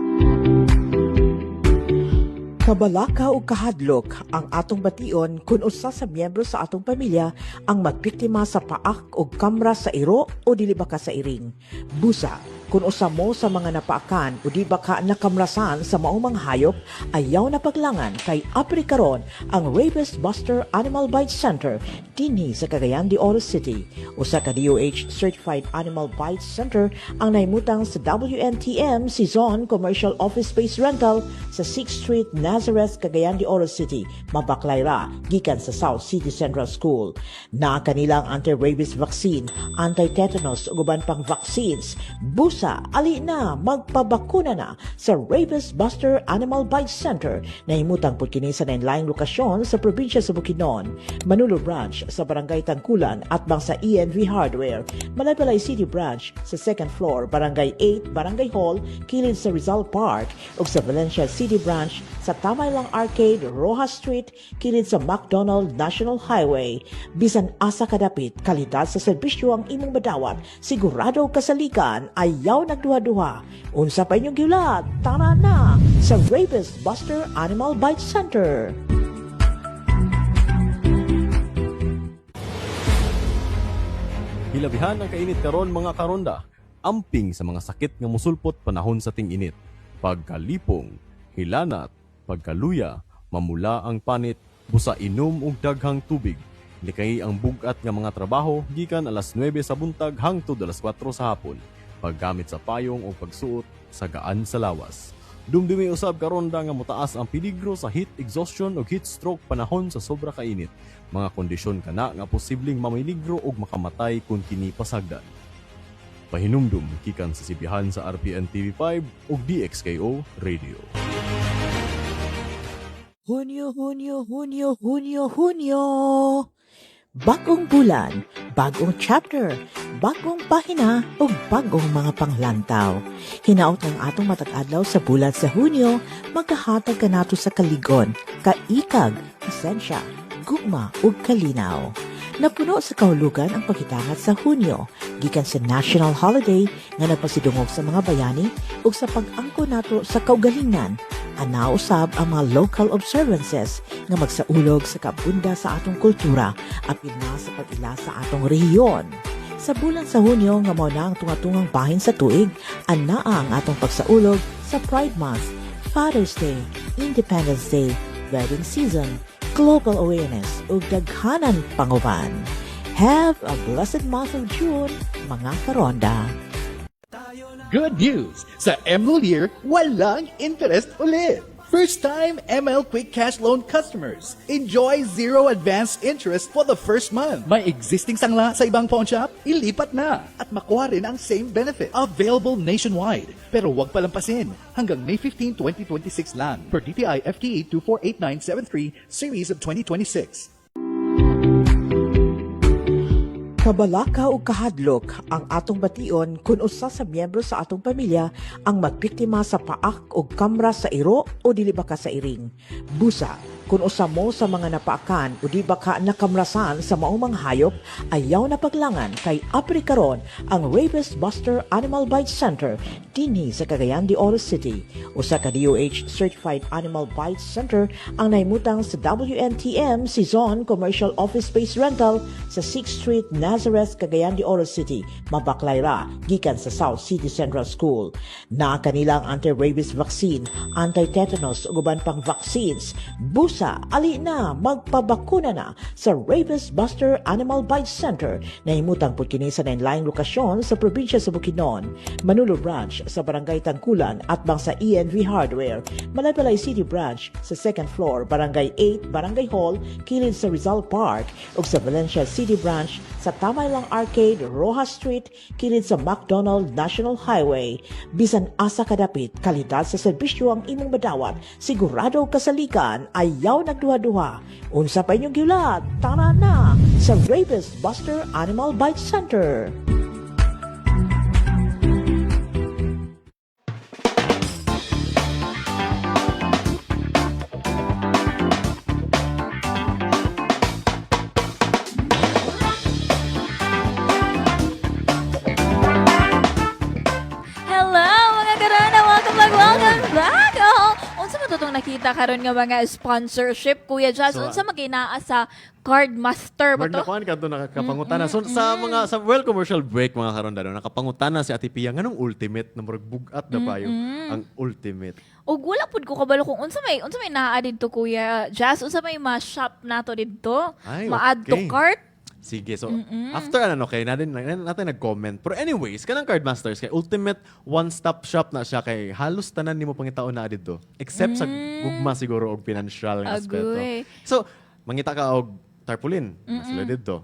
Speaker 1: Kabalaka o kahadlok ang atong bation kung usa sa miyembro sa atong pamilya ang magbiktima sa paak o kamra sa iro o dili ba ka sa iring. Busa, kung usa mo sa mga napaakan o di ba ka nakamrasan sa maumang hayop, ayaw na paglangan kay apri karon ang Rabies Buster Animal Bite Center dinhi sa Cagayan de Oro City. Usa ka DOH Certified Animal Bite Center ang naimutang sa WNTM Season Commercial Office Space Rental sa 6th Street, Nazareth, Cagayan de Oro City, Mabaklay ra, gikan sa South City Central School. Naa kanila ang anti-rabies vaccine, anti-tetanus ug uban pang vaccines. Busa, ali na, magpabakuna na sa Rabies Buster Animal Bite Center na himutang pud kini sa nainlaing lokasyon sa probinsya sa Bukidnon, Manolo Branch sa Barangay Tangkulan at bang sa ENV Hardware, Malaybalay City Branch sa 2nd floor, Barangay 8, Barangay Hall, kilid sa Rizal Park ug sa Valencia City Branch sa Tamaylang Arcade, Rojas Street, kilid sa McDonald National Highway. Bisan asa kadapit, kalidad sa serbisyo ang imong madawat, sigurado kasalikan, ayaw nagduha-duha. Unsa pa inyong giulat? Tara na sa Rabies Buster Animal Bite Center.
Speaker 5: Hilabihan ang kainit karon mga karonda. Amping sa mga sakit nga musulpot panahon sa ting-init. Pagkalipong, hilanat, pagkaluya, mamula ang panit, busa inom og daghang tubig. Likay ang bugat nga mga trabaho gikan alas 9 sa buntag hangtod alas 4 sa hapon. Paggamit sa payong o pagsuot sa gaan sa lawas. Dumdumi usab karonda nga mutaas ang peligro sa heat exhaustion o heat stroke panahon sa sobra kainit. Mga kondisyon kana nga posibleng mamiligro og makamatay kung kini pasagdan. Pahinumdum gikan sa sibihan sa RPN TV5 ug DXKO Radio.
Speaker 1: Hunyo, Hunyo, Hunyo, Hunyo, Hunyo. Bagong bulan, bagong chapter, bagong pahina o bagong mga panglantaw. Hinaot ng atong matag-adlaw sa bulan sa Hunyo, magkahatag ka nato sa kaligon, kaikag, esensya, gugma ug kalinaw. Napuno sa kahulugan ang paghitangat sa Hunyo, gikan sa national holiday nga nagpasidungog sa mga bayani ug sa pag-angko nato sa kaugalingan. Ana usab ang mga local observances nga magsaulog sa kabunda sa atong kultura apil na sa pag-ila sa atong rehiyon. Sa bulan sa Hunyo nga mao na ang tunga-tungang bahin sa tuig, ana ang atong pagsaulog sa Pride Month, Father's Day, Independence Day, wedding season, global awareness ug daghanan panguban. Have a blessed month of June, mga karonda.
Speaker 6: Good news! Sa Emerald Year, walang interest ulit! First-time ML Quick Cash Loan customers. Enjoy zero advance interest for the first month. May existing sangla sa ibang pawn shop? Ilipat na at makuha rin ang same benefit. Available nationwide. Pero huwag palampasin. Hanggang May 15, 2026 lang. Per DTI FTE 248973 Series of 2026.
Speaker 1: Kabalaka o kahadlok ang atong bation kung usa sa miyembro sa atong pamilya ang magbiktima sa paak o kamra sa iro o dili ba ka sa iring. Busa, kung usa mo sa mga napaakan o di ba ka nakamrasan sa maumang hayop, ayaw na paglangan kay apri karon ang Rabies Buster Animal Bite Center dinhi sa Cagayan de Oro City. Usa ka DOH Certified Animal Bite Center ang naimutang sa WNTM Season Commercial Office Space Rental sa 6th Street, Nazareth, Cagayan de Oro City, mabaklay ra gikan sa South City Central School. Naa kanila ang anti-rabies vaccine, anti-tetanus ug uban pang vaccines. Busa, ali na magpabakuna na sa Rabies Buster Animal Bite Center na himutang pud kini sa nainlaing lokasyon sa probinsya sa Bukidnon, Manolo Branch sa Barangay Tangkulan at bang sa ENV Hardware, Malaybalay City Branch sa 2nd floor, Barangay 8, Barangay Hall, kilid sa Rizal Park ug sa Valencia City Branch sa Tamay Lang Arcade, Rojas Street, kilid sa McDonald National Highway. Bisan asa kadapit, kalidad sa serbisyo ang imong madawat, sigurado kasalikan, ayaw nagduha-duha. Unsa pa inyong giulat? Tara na sa Rabies Buster Animal Bite Center.
Speaker 3: Nakita karon nga mga sponsorship, Kuya Jazz.
Speaker 2: So,
Speaker 3: Unsa maginaa sa Card Master ba to?
Speaker 2: Magnakuan ka to nakapangutana. So sa mga sa well commercial break mga karon dano nakapangutana si Ate Pia nganong ultimate na murag bugat na payo ang ultimate.
Speaker 3: Og wala pud ko kabalo kung unsa may naa didto, Kuya Jazz. Unsa may ma-shop nato didto?
Speaker 2: Ay,
Speaker 3: Ma-add to
Speaker 2: okay.
Speaker 3: cart?
Speaker 2: Sige, so after okay, natin nag-comment. Pero anyways, kanang Card Masters kay ultimate one-stop shop na siya kay halos tanan nimo pangitaon na dito. Except sa gugma siguro og financial nga aspeto.
Speaker 3: Agoy.
Speaker 2: So, mangita ka og tarpaulin, sila dito.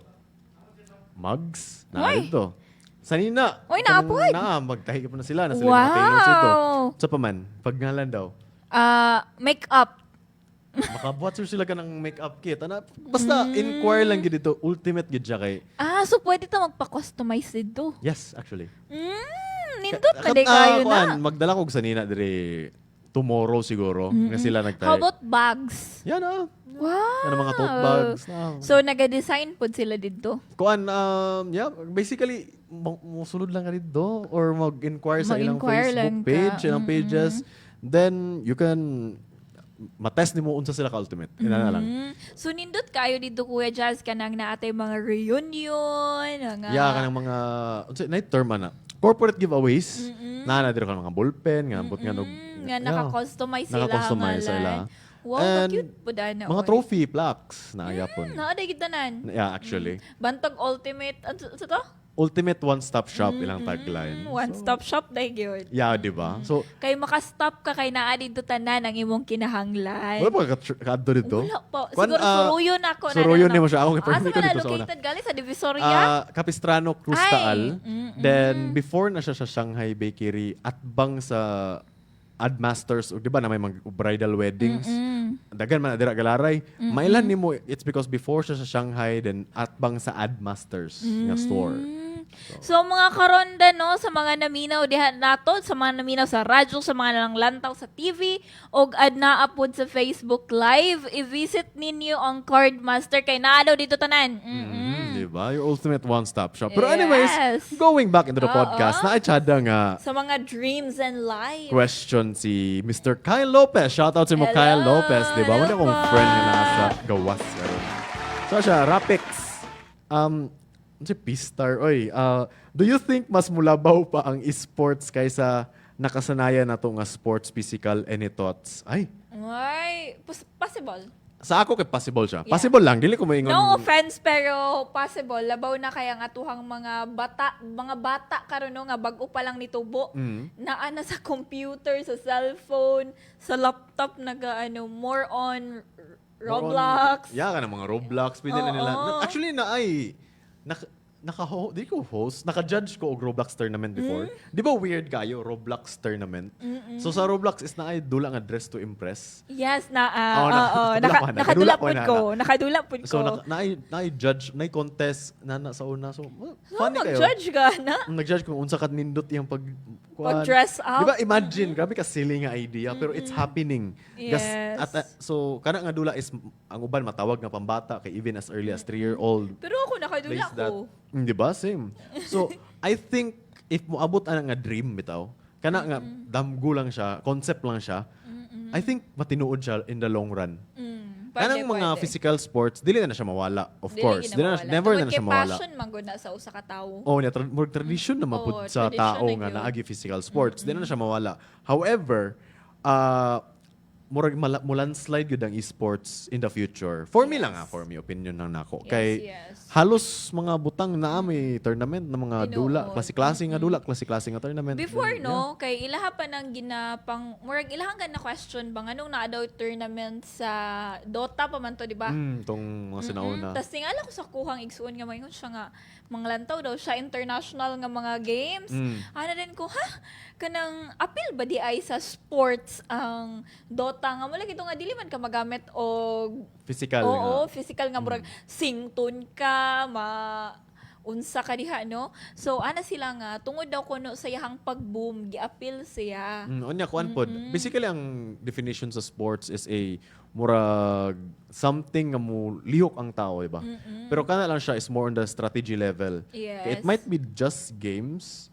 Speaker 2: Mugs, na
Speaker 3: Uy.
Speaker 2: dito. Sanina.
Speaker 3: Uy, naapod.
Speaker 2: Magtahi pa na sila na sila mga tailors dito.
Speaker 3: Wow.
Speaker 2: Sa paman, pagngalan daw.
Speaker 3: Make-up.
Speaker 2: Makabuhat sila ka ng makeup kit. Basta inquire lang gid dito, ultimate gid siya kay.
Speaker 3: So pwede ta magpa-customize dito.
Speaker 2: Yes, actually.
Speaker 3: Nindot na di kayo na.
Speaker 2: Magdala ko sa nina dire tomorrow siguro nga sila nagtay.
Speaker 3: How about bags?
Speaker 2: Yan
Speaker 3: Wow.
Speaker 2: Yan ang mga tote bags.
Speaker 3: So naga-design pod sila dito.
Speaker 2: Kuan basically musulod lang ka dito or mag-inquire sa ilang
Speaker 3: Mag-inquire
Speaker 2: Facebook
Speaker 3: lang ka.
Speaker 2: page, ilang pages. Then you can matest nimo unsa sila ka ultimate. Ina na lang.
Speaker 3: So nindot kayo dito, Kuya Jazz, kanang naatay mga reunion, mga
Speaker 2: Kanang mga night term ana. Corporate giveaways. Na dito ka mga ballpen, nga ambot nga
Speaker 3: nga naka-customize sila.
Speaker 2: Naka-customize sila.
Speaker 3: Wow,
Speaker 2: And
Speaker 3: cute po na.
Speaker 2: mga trophy plaques na yapon.
Speaker 3: Naaday gitanan.
Speaker 2: Yeah, actually.
Speaker 3: Bantog Ultimate, ano sa to?
Speaker 2: Ultimate one-stop shop ilang tagline.
Speaker 3: One-stop shop dahil yun.
Speaker 2: Yeah, di ba? So,
Speaker 3: Kay makastop ka kay naa dito tanan ang imong kinahanglan.
Speaker 2: wala pa ka-addo dito?
Speaker 3: Wala po.
Speaker 2: Kuan,
Speaker 3: Siguro suruyon ako.
Speaker 2: suruyon ni mo siya. Ako
Speaker 3: Asa
Speaker 2: permit ko
Speaker 3: ka na
Speaker 2: dito sa una.
Speaker 3: located gali sa Divisoria?
Speaker 2: Capistrano Cruz
Speaker 3: Ay.
Speaker 2: Taal. Then, before na siya sa Shanghai Bakery at bang sa Admasters, o di ba na may mga bridal weddings. Dagan man na dira galaray. Mailan nimo it's because before siya sa Shanghai then at bang sa Admasters nga store.
Speaker 3: So mga karonda no sa mga naminaw diha nato, sa mga naminaw sa radyo, sa mga nanglantaw sa TV og adna upod sa Facebook Live, i-visit ninyo ang Card Master kay naa daw dito tanan.
Speaker 2: Di ba? Your ultimate one-stop shop. Pero anyways,
Speaker 3: Yes.
Speaker 2: going back into the podcast, na-chada nga
Speaker 3: Sa mga dreams and life.
Speaker 2: question si Mr. Kyle Lopez. Shoutout si mo
Speaker 3: Hello.
Speaker 2: Kyle Lopez. Di ba? Wala
Speaker 3: Hello
Speaker 2: akong
Speaker 3: po.
Speaker 2: friend na nasa gawas. So siya, Rapix. Si P-Star. Oy, do you think mas mulabaw pa ang esports kaysa nakasanayan na to nga sports, physical, any thoughts? Ay,
Speaker 3: Ay, possible.
Speaker 2: sa ako kay possible siya.
Speaker 3: Yeah.
Speaker 2: Possible lang, dili ko moingon.
Speaker 3: No offense pero possible labaw na kaya nga tuhang mga bata karon no nga bag-o pa lang nitubo naa na sa computer, sa cellphone, sa laptop nagaano more on Roblox.
Speaker 2: Yeah, ka ng mga Roblox. Pwede na nila.
Speaker 3: Oo.
Speaker 2: Actually, di ko host, naka-judge ko og Roblox tournament before. Di ba weird kayo, Roblox tournament? So sa Roblox is na ay dula nga dress to impress.
Speaker 3: Yes na
Speaker 2: nakadula pa na.
Speaker 3: nakadula pud ko.
Speaker 2: So na judge, na contest na sa una. So funny kayo.
Speaker 3: Mag-judge ka na.
Speaker 2: Nag-judge kung unsa kat nindot yung
Speaker 3: Pag-dress up.
Speaker 2: Di ba imagine, grabe ka silly nga idea pero it's happening.
Speaker 3: Yes.
Speaker 2: So kana nga dula is ang uban matawag nga pambata kay even as early as 3-year-old.
Speaker 3: Pero ako nakadula
Speaker 2: Place that.
Speaker 3: ko.
Speaker 2: Di ba? Same. So, I think, if moabot ana nga dream bitaw, kana nga, damgo lang siya, concept lang siya, I think matinuod siya in the long run. Kanang mga physical sports, dili na siya mawala, of course. Never na siya mawala.
Speaker 3: passion man gud na sa usa ka tawo.
Speaker 2: Oh, more tradition naman po sa
Speaker 3: tradition
Speaker 2: tao
Speaker 3: na
Speaker 2: nga
Speaker 3: yun.
Speaker 2: naagi physical sports. Di na siya mawala. However, murag mulandslide yun ang esports in the future. For me lang for me, opinion lang nako. Kay
Speaker 3: Yes.
Speaker 2: halos mga butang na may tournament na mga dula, klase-klase nga dula, klase-klase nga tournament.
Speaker 3: Before no, kay ilaha pa nang ginapang murag ilahan na question bang anong naa daw tournament sa Dota pa man to, di ba?
Speaker 2: Tong mga sinauna.
Speaker 3: Tapos tingala ko sa kuhang igsuon nga mayon siya nga manglantaw daw siya international nga mga games. Ana din ko, kanang appeal ba di ay sa sports ang Dota nga mula gito nga dili man ka magamit og
Speaker 2: Physical
Speaker 3: oo,
Speaker 2: nga.
Speaker 3: physical nga murag sington ka, unsa ka diha no. So ana sila nga tungod daw kuno sa iyang pag-boom, gi-appeal siya.
Speaker 2: Unya kuan pod. Basically ang definition sa sports is a murag something nga mo lihok ang tao, iba. Pero kana lang siya is more on the strategy level.
Speaker 3: Yes.
Speaker 2: It might be just games,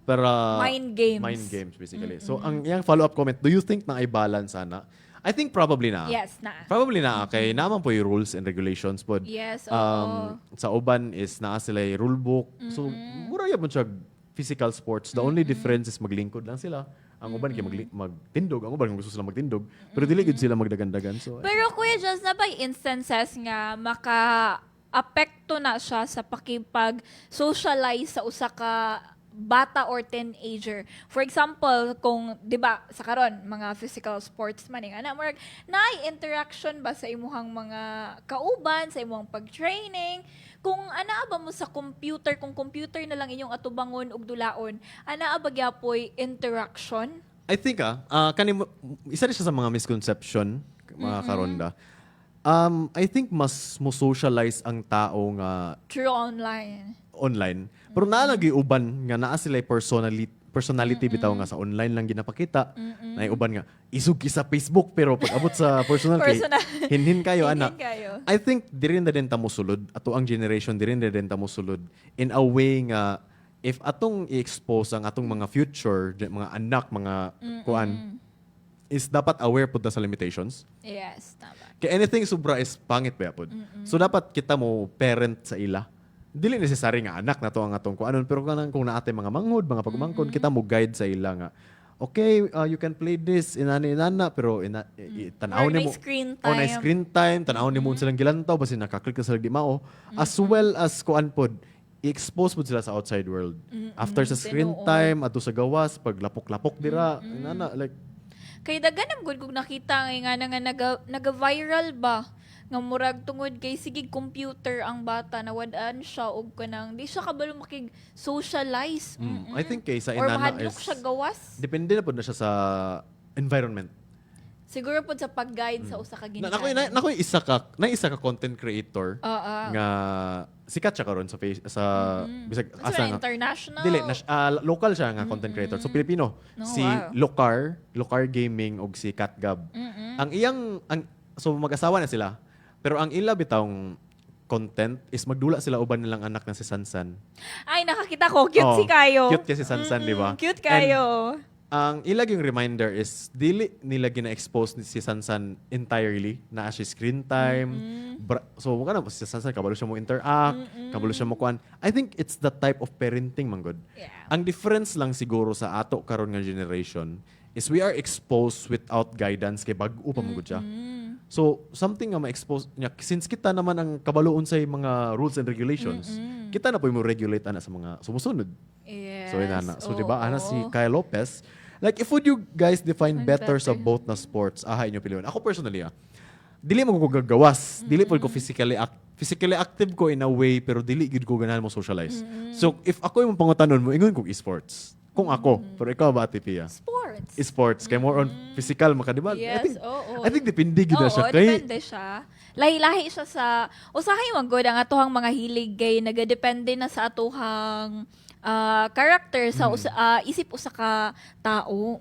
Speaker 2: pero
Speaker 3: Mind games.
Speaker 2: Mind games basically. So ang yang follow-up comment, do you think na ay balance sana? I think probably na.
Speaker 3: Yes, na.
Speaker 2: Probably na kay naman po yung rules and regulations pod.
Speaker 3: Yes, oo.
Speaker 2: Sa uban is naa sila yung rule book. So mura yun siya physical sports. The only difference is maglingkod lang sila. Ang uban kay magtindog, ang uban kung gusto sila magtindog, pero dili gud sila magdagan-dagan. So
Speaker 3: Pero Kuya Jos, na by instances nga maka-apekto na siya sa pakipag-socialize sa usa ka bata or teenager. For example, kung 'di ba sa karon mga physical sports man ana murag naay interaction ba sa imuhang mga kauban sa imuhang pag-training kung ana ba mo sa computer, kung computer na lang inyong atubangon ug dulaon, ana ba gyapoy interaction?
Speaker 2: I think isa rin siya sa mga misconception mga karonda. I think mas mo socialize ang tao nga
Speaker 3: Through online.
Speaker 2: Pero naalagi uban nga naa sila personality bitaw nga sa online lang ginapakita. Na uban nga isug sa Facebook pero pag abot sa personal kay hinhin kayo ana.
Speaker 3: kayo.
Speaker 2: I think diri na din ta mosulod ato ang generation diri na din ta mosulod in a way nga if atong i-expose ang atong mga future mga anak mga kuan is dapat aware pud ta sa limitations.
Speaker 3: Yes, tama.
Speaker 2: Kaya anything sobra is pangit ba pod. So dapat kita mo parent sa ila. Dili necessary nga anak na to ang atong kuanon pero kung naate mga manghod, mga pagmangkon, kita mo guide sa ila nga. Okay, you can play this inana pero tanaw
Speaker 3: Or
Speaker 2: nimo.
Speaker 3: may screen
Speaker 2: Oh, na
Speaker 3: time.
Speaker 2: screen time, tanaw nimo silang gilantaw basi nakaklik ka sila di mao. As well as kuan pod i-expose po sila sa outside world. After sa screen
Speaker 3: tinuod.
Speaker 2: time, ato sa gawas, pag lapok-lapok dira, inana, like,
Speaker 3: Kay daganam gud kog nakita nga naga-viral ba nga murag tungod kay sige computer ang bata nawad-an siya og kanang di siya kabalo makig socialize.
Speaker 2: I think kay sa
Speaker 3: Or
Speaker 2: inana
Speaker 3: mahadlok
Speaker 2: is,
Speaker 3: siya gawas.
Speaker 2: depende na po na siya sa environment.
Speaker 3: Siguro pod sa pag-guide sa usa ka
Speaker 2: Nakoy isa ka content creator nga sikat siya karon sa bisag
Speaker 3: Asa
Speaker 2: asa nga
Speaker 3: international.
Speaker 2: dili local siya nga content creator so Pilipino
Speaker 3: No,
Speaker 2: si
Speaker 3: wow.
Speaker 2: Lokar Gaming og si Catgab. So mag-asawa na sila pero ang ila bitawng content is magdula sila uban nilang anak na si Sansan.
Speaker 3: Ay nakakita ko cute
Speaker 2: Oh,
Speaker 3: si kayo.
Speaker 2: Cute kasi Sansan, di ba?
Speaker 3: Cute kayo.
Speaker 2: Ang ilag yung reminder is dili nila gina-expose si Sansan entirely na siya screen time. So mukha na si Sansan kabalo siya mo interact, kabalo siya mo kuan. I think it's the type of parenting man good.
Speaker 3: Yeah.
Speaker 2: Ang difference lang siguro sa ato karon nga generation is we are exposed without guidance kay bag-o pa man gud siya. So, something nga ma-expose niya. Since kita naman ang kabaloon sa mga rules and regulations, kita na po mo regulate ana sa mga sumusunod.
Speaker 3: Yes.
Speaker 2: So, inana. So, di ba, ana si
Speaker 3: oo.
Speaker 2: Kyle Lopez, like, if would you guys define better sa
Speaker 3: Better.
Speaker 2: both na sports, inyo pilihan. Ako personally, dili mo ko gagawas. Dili po ko physically active ko in a way, pero dili gid ko ganahan mo socialize. So, if ako yung pangutanon mo, ingon ko esports. Kung ako, pero ikaw ba, Ate Pia?
Speaker 3: Sports.
Speaker 2: Esports, kay more on physical, maka, di ba?
Speaker 3: Yes, oo.
Speaker 2: I think depende gid na
Speaker 3: Oo,
Speaker 2: siya. Kay,
Speaker 3: depende siya. Lahi-lahi siya sa... Usahay man gud ang atuhang mga hilig gay nagadepende na sa atuhang character sa isip usa ka tao.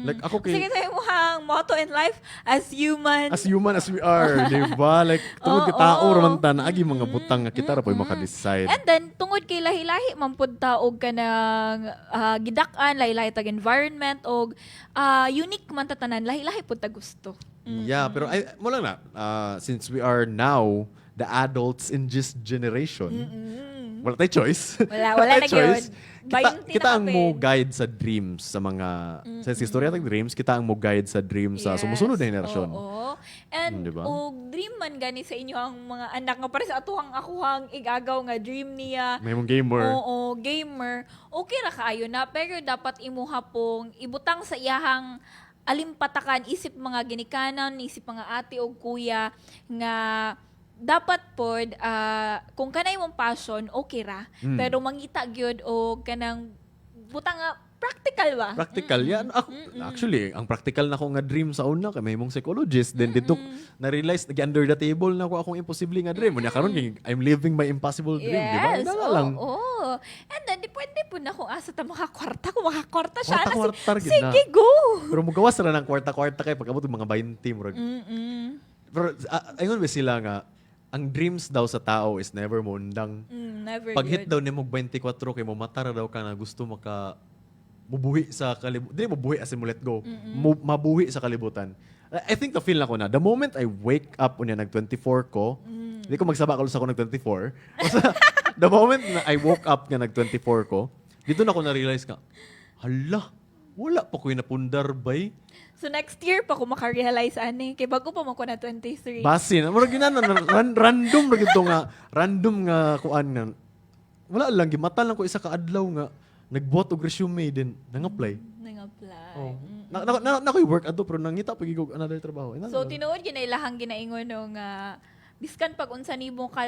Speaker 2: Like, ako kay-
Speaker 3: Sige tayo mo hang motto in life as human.
Speaker 2: as human as we are, di ba? Like, tungod
Speaker 3: Oo,
Speaker 2: kita tao,
Speaker 3: oo.
Speaker 2: raman ta, naagi mga butang nga kita ra po yung maka-decide.
Speaker 3: And then, tungod kay lahi-lahi, mampud taog ka ng gidak-an, lahi-lahi tag environment, o unique man tatanan, lahi-lahi po ta gusto.
Speaker 2: Yeah, pero mo lang na, since we are now the adults in this generation, wala tayong choice.
Speaker 3: Wala na
Speaker 2: choice.
Speaker 3: gyud.
Speaker 2: Kita,
Speaker 3: 20
Speaker 2: kita
Speaker 3: na
Speaker 2: ang
Speaker 3: kapin.
Speaker 2: mo guide sa dreams sa mga, sa istorya ng dreams, kita ang mo guide sa dreams sa sumusunod na henerasyon.
Speaker 3: Oo. And
Speaker 2: Diba?
Speaker 3: og dream man gani sa inyo ang mga anak nga para sa atuhang akuhang igagaw nga dream niya.
Speaker 2: May mong gamer.
Speaker 3: Oo, gamer. Okay ra kaayo na pero dapat imuha pong ibutang sa iyahang alimpatakan isip mga ginikanan, isip mga ate o kuya nga dapat pod kung kanay mong passion okay ra pero mangita gyud og kanang butang nga practical ba.
Speaker 2: Practical yan. Ako, actually, ang practical na ko nga dream sa una, kay may mong psychologist. Then dito, na-realize, under the table na ko akong imposible nga dream. Unya karon I'm living my impossible dream. Di ba?
Speaker 3: Yes,
Speaker 2: Wala
Speaker 3: oo.
Speaker 2: lang.
Speaker 3: And then, depende po na kung asa ta makakwarta. Kung makakwarta siya,
Speaker 2: Kwarta-kwarta rin na.
Speaker 3: sige, go!
Speaker 2: Pero magawas na ng kwarta-kwarta kay pagkabot yung mga 20. Murag. Pero ayun ba sila nga, ang dreams daw sa tao is never mundang.
Speaker 3: Never
Speaker 2: Pag hit
Speaker 3: good.
Speaker 2: daw ni mo 24 kay mo matara daw ka na gusto mubuhi sa kalibutan. Hindi mubuhi as in mo let go. Mabuhi sa kalibutan. I think na feel na ko na. The moment I wake up unya nag-24 ko, hindi ko magsaba ko sa ako nag-24. Basta, the moment na I woke up nga nag-24 ko, dito na ako na-realize ka, hala, wala pa ko yung napundar bay.
Speaker 3: So, next year pa ko makarealize, ani. Kaya bago pa mo ko na 23.
Speaker 2: Basin. Murag yun na, random ra gito nga, random nga kuan nga. Wala lang, gimata lang ko isa ka adlaw nga, nagbuhat og resume din, nang-apply.
Speaker 3: Nang-apply.
Speaker 2: Oh. Na ko'y work ato pero nangita pag igog another trabaho.
Speaker 3: So, tinuod ginailahang ginaingon nung biskan pag unsa nimo ka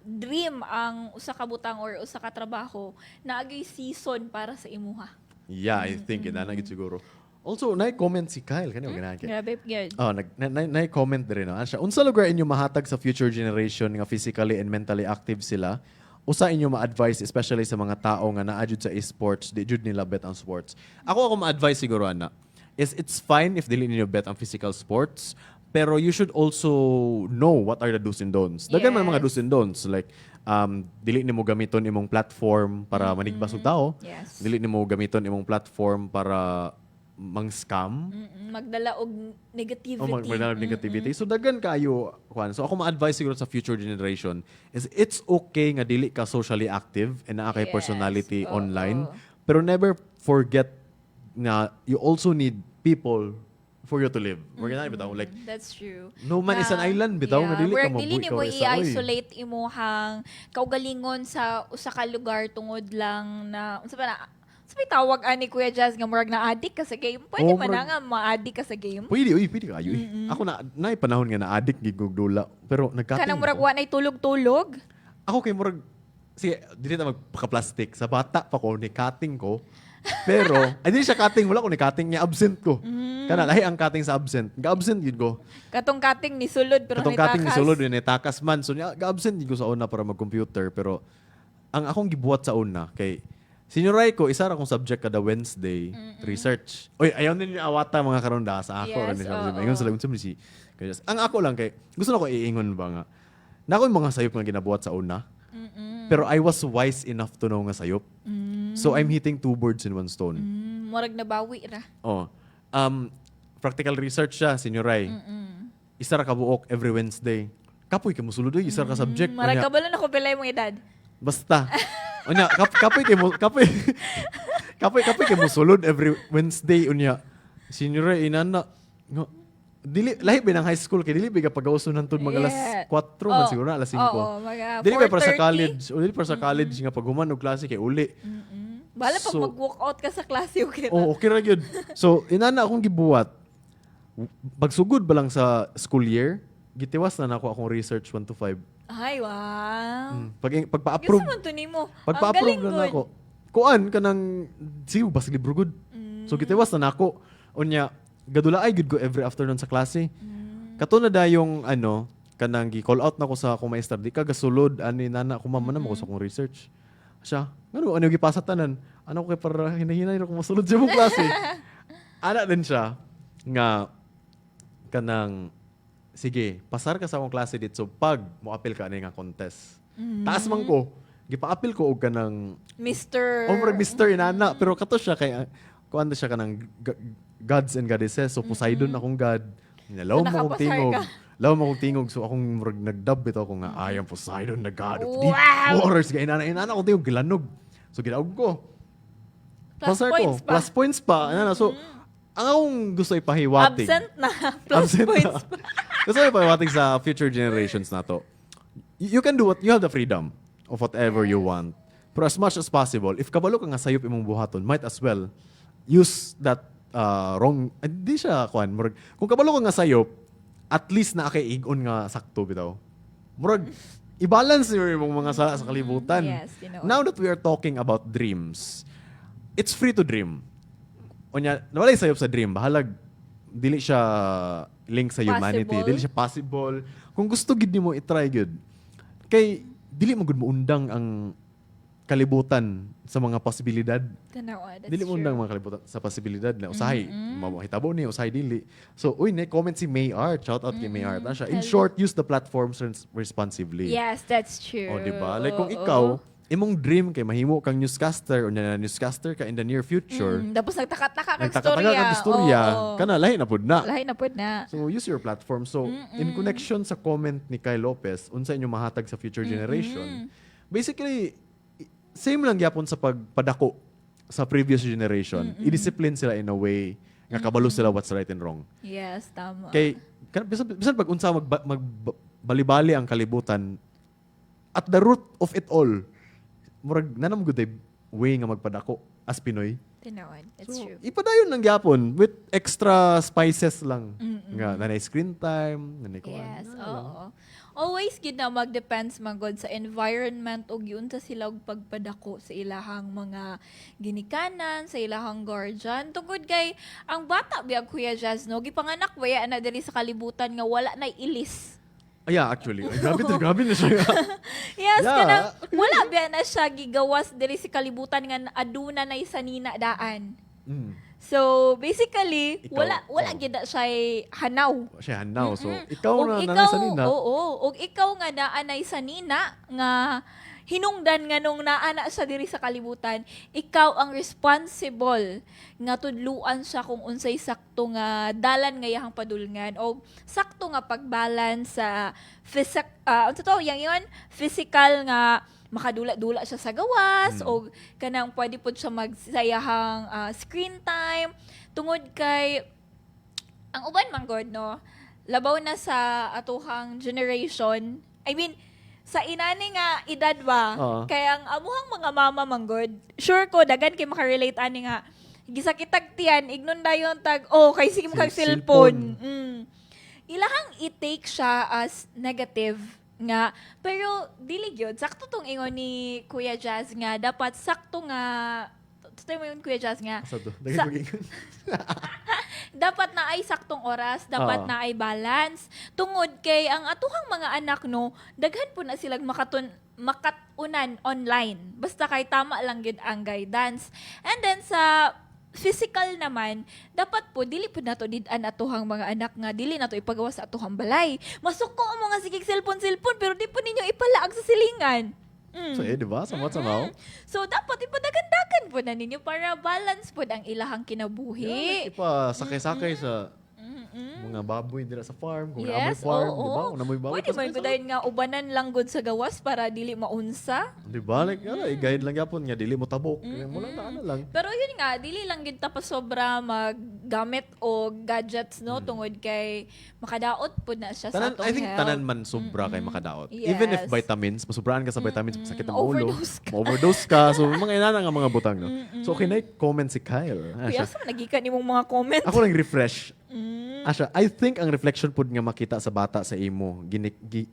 Speaker 3: dream ang usa ka butang or usa ka trabaho, naagay season para sa imuha.
Speaker 2: Yeah, I think ina na gid siguro. Also, na-comment si Kyle kanyo ganahan kay.
Speaker 3: Grabe, good.
Speaker 2: Oh, na-comment din no. Siya, unsa lugar inyo mahatag sa future generation nga physically and mentally active sila? Usa inyo ma-advise especially sa mga tao nga naadjud sa esports, di jud nila bet ang sports. Ako ma-advise siguro ana is it's fine if dili ninyo bet ang physical sports, pero you should also know what are the do's and don'ts. Dagan man mga do's and don'ts like dili nimo gamiton imong platform para manigbas og tao.
Speaker 3: Yes.
Speaker 2: Dili nimo gamiton imong platform para mang-scam.
Speaker 3: Magdala og negativity.
Speaker 2: Magdala og negativity. So dagan kayo kuan. So ako ma-advise siguro sa future generation is it's okay nga dili ka socially active and naa kay
Speaker 3: Yes.
Speaker 2: personality
Speaker 3: Oo.
Speaker 2: online, pero never forget na you also need people for you to live. We're gonna bitaw like
Speaker 3: That's true.
Speaker 2: no man is an island bitaw nga dili ka
Speaker 3: Where dili
Speaker 2: mabuhi
Speaker 3: nimo
Speaker 2: ka isa, oy.
Speaker 3: i-isolate imuhang kaugalingon sa usa ka lugar tungod lang na unsa ba na sa may tawag ani Kuya Jazz nga murag na addict ka sa game. Pwede
Speaker 2: Oo,
Speaker 3: man
Speaker 2: murag-
Speaker 3: na nga ma-addict ka sa game.
Speaker 2: Pwede kayo. Ako na panahon nga na-addict gigog dula, pero nagkating
Speaker 3: Kanang murag
Speaker 2: ako.
Speaker 3: wa nay tulog-tulog.
Speaker 2: Ako kay murag sige, dili ta magpaka-plastic. Sa bata pa ko ni cutting ko. Pero ay dili siya cutting, wala ko ni cutting niya absent ko. Kana lahi ang cutting sa absent. Ga-absent gid ko.
Speaker 3: Katong kating ni sulod pero
Speaker 2: Katong cutting ni
Speaker 3: takas.
Speaker 2: sulod ni takas man. So ga-absent gid ko sa una para mag-computer, pero ang akong gibuhat sa una kay Sinyoray ko, isa ra kong subject kada Wednesday, research. Oy, ayaw din yung awata mga karonda sa ako.
Speaker 3: Yes, oo.
Speaker 2: Ingon sa lagun si. Ang ako lang kay, gusto na ko iingon ba nga. Na ako yung mga sayop nga ginabuhat sa una. Pero I was wise enough to know nga sayop. So I'm hitting 2 birds in 1 stone.
Speaker 3: Murag nabawi ra.
Speaker 2: Oh. Practical research siya, Sinyoray. Isa ra ka buok every Wednesday. Kapoy ka musulod isa ra ka subject.
Speaker 3: Marag
Speaker 2: Unya,
Speaker 3: kabalo na ko pilay mong edad.
Speaker 2: Basta. Unya, kapoy kay mo sulod every Wednesday unya. Senior inana nga dili lahi ba ng high school kay dili ba pag-auso nantod mga alas 4 man siguro na alas 5.
Speaker 3: Oo, mga
Speaker 2: Dili ba para sa
Speaker 3: 4:30.
Speaker 2: college, o dili para sa college nga pag human og klase kay uli.
Speaker 3: Bala pag
Speaker 2: So-
Speaker 3: mag-walk out ka sa klase, okay
Speaker 2: Oh, okay ra gyud. So inana akong gibuhat. Pagsugod ba lang sa school year, gitiwas na nako akong research 1 to 5.
Speaker 3: Ay, wow.
Speaker 2: Pagpa-approve.
Speaker 3: Gusto man to nimo. Ang
Speaker 2: Pagpa-approve
Speaker 3: galing
Speaker 2: na
Speaker 3: good.
Speaker 2: ako. Kuan kanang siyo bas libro good. So gitiwas na nako. Unya gadula ay good ko every afternoon sa klase. Kato na dayong kanang gi-call out na ko sa akong maestra di ka gasulod ani nana ko mama na mo ko sa akong research. Siya, ano gipasa tanan? Ano ko kay para hinahinay na ko masulod sa mong klase. Ana din siya nga kanang sige, pasar ka sa akong klase dito. So pag mo-appeal ka ani nga contest. Taas man ko, gipa-appeal ko og kanang
Speaker 3: Mr.
Speaker 2: murag Mr. Inana, pero kato siya kay kuan siya kanang gods and goddesses. So Poseidon akong god. Law mo
Speaker 3: So,
Speaker 2: akong
Speaker 3: nakapasar
Speaker 2: tingog.
Speaker 3: ka.
Speaker 2: Law mo akong tingog. So akong murag nagdub bitaw ko nga I am Poseidon, the god of deep
Speaker 3: Wow!
Speaker 2: waters. Kay inana akong tingog gilanog. So gidaog ko.
Speaker 3: Plus
Speaker 2: Pasar
Speaker 3: points
Speaker 2: ko.
Speaker 3: pa.
Speaker 2: Plus points pa. So ang akong gusto ipahiwatig.
Speaker 3: Absent na. Plus
Speaker 2: Absent
Speaker 3: points
Speaker 2: na.
Speaker 3: pa.
Speaker 2: Gusto ko ipahiwatig sa future generations na to. You can do what, you have the freedom of whatever you want. Pero as much as possible, if kabalo ka nga sayop imong buhaton, might as well use that wrong, hindi siya, murag, kung kabalo ka nga sayop, at least na kay igon nga sakto bitaw. Murag, i-balance niyo yung mga sa kalibutan.
Speaker 3: Yes, you know.
Speaker 2: Now that we are talking about dreams, it's free to dream. Onya, nawalay sayop sa dream, bahalag, dili siya link sa humanity,
Speaker 3: Possible.
Speaker 2: dili siya possible. Kung gusto gid nimo i-try gud. Kay dili mo gud mo undang ang kalibutan sa mga posibilidad.
Speaker 3: Tanawa, that's
Speaker 2: Dili mo
Speaker 3: true.
Speaker 2: undang mga kalibutan sa posibilidad na usahay mahitabo ni usahay dili. So uy, comment si Mayart, shout out kay Mayart. Siya. In
Speaker 3: Hello.
Speaker 2: short, use the platforms responsibly.
Speaker 3: Yes, that's true.
Speaker 2: O, di ba? Like kung
Speaker 3: Oo.
Speaker 2: ikaw, imong dream kay mahimo kang newscaster o na newscaster ka in the near future.
Speaker 3: Tapos nagtaka-taka kag
Speaker 2: Nagtakataga
Speaker 3: storya.
Speaker 2: kag istorya,
Speaker 3: Oo.
Speaker 2: kana lahi na pud na.
Speaker 3: Lahi na pod na.
Speaker 2: So use your platform. So in connection sa comment ni Kyle Lopez, unsa inyo mahatag sa future generation. Basically same lang gyapon sa pagpadako sa previous generation. I-discipline sila in a way nga kabalo sila what's right and wrong.
Speaker 3: Yes, tama.
Speaker 2: Kay bisan pag unsa magbali-bali ang kalibutan at the root of it all murag nanam gud ay way nga magpadako as Pinoy.
Speaker 3: Tinawan. That's
Speaker 2: So,
Speaker 3: true.
Speaker 2: ipadayon lang gyapon with extra spices lang. Nga nanay screen time, nanay kuan.
Speaker 3: Yes, oo. Always gid na mag-depends magod sa environment o giunta sila og pagpadako sa ilahang mga ginikanan, sa ilahang guardian. Tungod kay ang bata biag Kuya Jazz no, gipanganak waya na diri sa kalibutan nga wala nay ilis.
Speaker 2: Yeah, actually. Ay, grabe na siya.
Speaker 3: Yes,
Speaker 2: Yeah.
Speaker 3: kanang wala biya na siya gigawas diri sa kalibutan nga aduna nay sanina daan.
Speaker 2: Mm.
Speaker 3: So, basically,
Speaker 2: Ikaw,
Speaker 3: wala gid na siya hanaw.
Speaker 2: Siya hanaw. So, ikaw
Speaker 3: Og
Speaker 2: na nanay sa nina.
Speaker 3: Oo, og ikaw nga naanay sa nina nga hinungdan nga nung naana siya diri sa kalibutan, ikaw ang responsible nga tudluan siya kung unsay sakto nga dalan nga iyahang padulngan o sakto nga pagbalance sa physical nga makadula-dula siya sa gawas o kanang pwede pod siya magsayahang screen time tungod kay ang uban man god no labaw na sa atuhang generation. I mean, sa inani nga edad ba,
Speaker 2: Oo.
Speaker 3: kaya ang amuhang mga mama manggod, sure ko, dagan kay makarelate ani nga, gisakitag tiyan, ignon dayon tag, kay sige mo kag cellphone. Ilahang i-take siya as negative nga, pero dili gyud sakto tong ingon ni Kuya Jazz nga, dapat sakto nga, mo yun Kuya Jazz nga,
Speaker 2: Asa to?
Speaker 3: Sa-
Speaker 2: Daghan
Speaker 3: dapat na ay saktong oras, dapat
Speaker 2: Oo.
Speaker 3: na ay balance. Tungod kay ang atuhang mga anak no, daghan po na silang makatunan online. Basta kay tama lang gid ang guidance. And then sa physical naman, dapat po dili po nato did-an atuhang mga anak nga dili nato ipagawa sa atuhang balay. Masuko ang mga sigig cellphone pero di po ninyo ipalaag sa silingan.
Speaker 2: So, di ba? Samot samaw.
Speaker 3: So dapat ipadagan-dagan po na ninyo para balance po ang ilahang kinabuhi.
Speaker 2: Ipa sakay-sakay sa mga mga baboy dira sa farm, kung namoy
Speaker 3: Yes,
Speaker 2: farm,
Speaker 3: oo.
Speaker 2: di ba? Kung namoy baboy.
Speaker 3: Pwede man ko dahil nga ubanan lang good sa gawas para dili maunsa.
Speaker 2: Di ba? Like, i-guide lang yapon nga, dili mo tabok. Mo lang na ano lang.
Speaker 3: Pero yun nga, dili lang gid ta pa sobra maggamit o gadgets no tungod kay makadaot pud na siya sa
Speaker 2: Tanan,
Speaker 3: atong
Speaker 2: I think
Speaker 3: health.
Speaker 2: tanan man sobra kay makadaot.
Speaker 3: Yes.
Speaker 2: Even if vitamins, masubraan ka sa vitamins, sakit ang ulo,
Speaker 3: Ma-overdose ka.
Speaker 2: ma-overdose ka. So, mga inana nga mga butang, no? So, okay na comment si Kyle.
Speaker 3: Kuya, sa nagikan nimong mga comments.
Speaker 2: Ako lang refresh. Asya, I think ang reflection pud nga makita sa bata sa imo,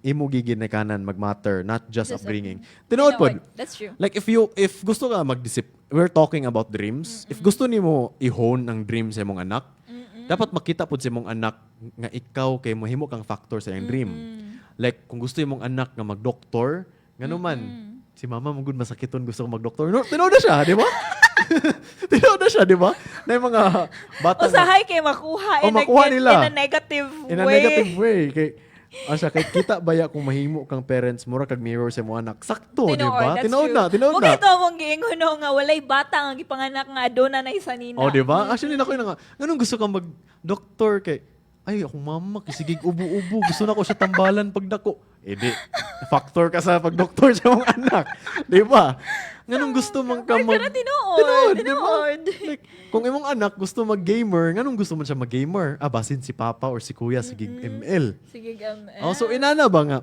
Speaker 2: imo giginikanan mag-matter, not just
Speaker 3: Just
Speaker 2: upbringing. Tinuod pod.
Speaker 3: That's true.
Speaker 2: Like if gusto ka we're talking about dreams. If gusto nimo i-hone ang dream sa imong anak, dapat makita pud sa imong anak nga ikaw kay mohimo kang factor sa iyang dream. Like kung gusto imong anak nga mag-doktor, ngano man, si mama mo gud masakiton gusto ko mag-doktor. No, tinuod na siya, di ba? Tinuod na siya, di ba? Na yung mga bata
Speaker 3: Usahay kay makuha,
Speaker 2: Oh, makuha nila.
Speaker 3: in a negative
Speaker 2: in a
Speaker 3: way.
Speaker 2: negative way. Kay asa kay kita baya kung mahimo kang parents mura kag mirror sa imong anak. Sakto, di ba? Tinuod na.
Speaker 3: Okay, ito mong giingon no, nga walay bata nga gipanganak nga aduna na isa nina.
Speaker 2: Oh, di ba? Actually, nako na nga. Anong gusto kang mag-doktor kay ay, akong mama, kisigig ubo-ubo. Gusto na ko siya tambalan pag dako. Di. Factor ka sa pag-doktor sa mong anak. Di ba? Nganong gusto mong ka
Speaker 3: Pero tinuod.
Speaker 2: di ba? Like, kung imong anak gusto mag-gamer, nganong gusto man siya mag-gamer? Ah, basin si papa or si kuya, sige ML.
Speaker 3: Sige,
Speaker 2: Oh, so inana ba nga?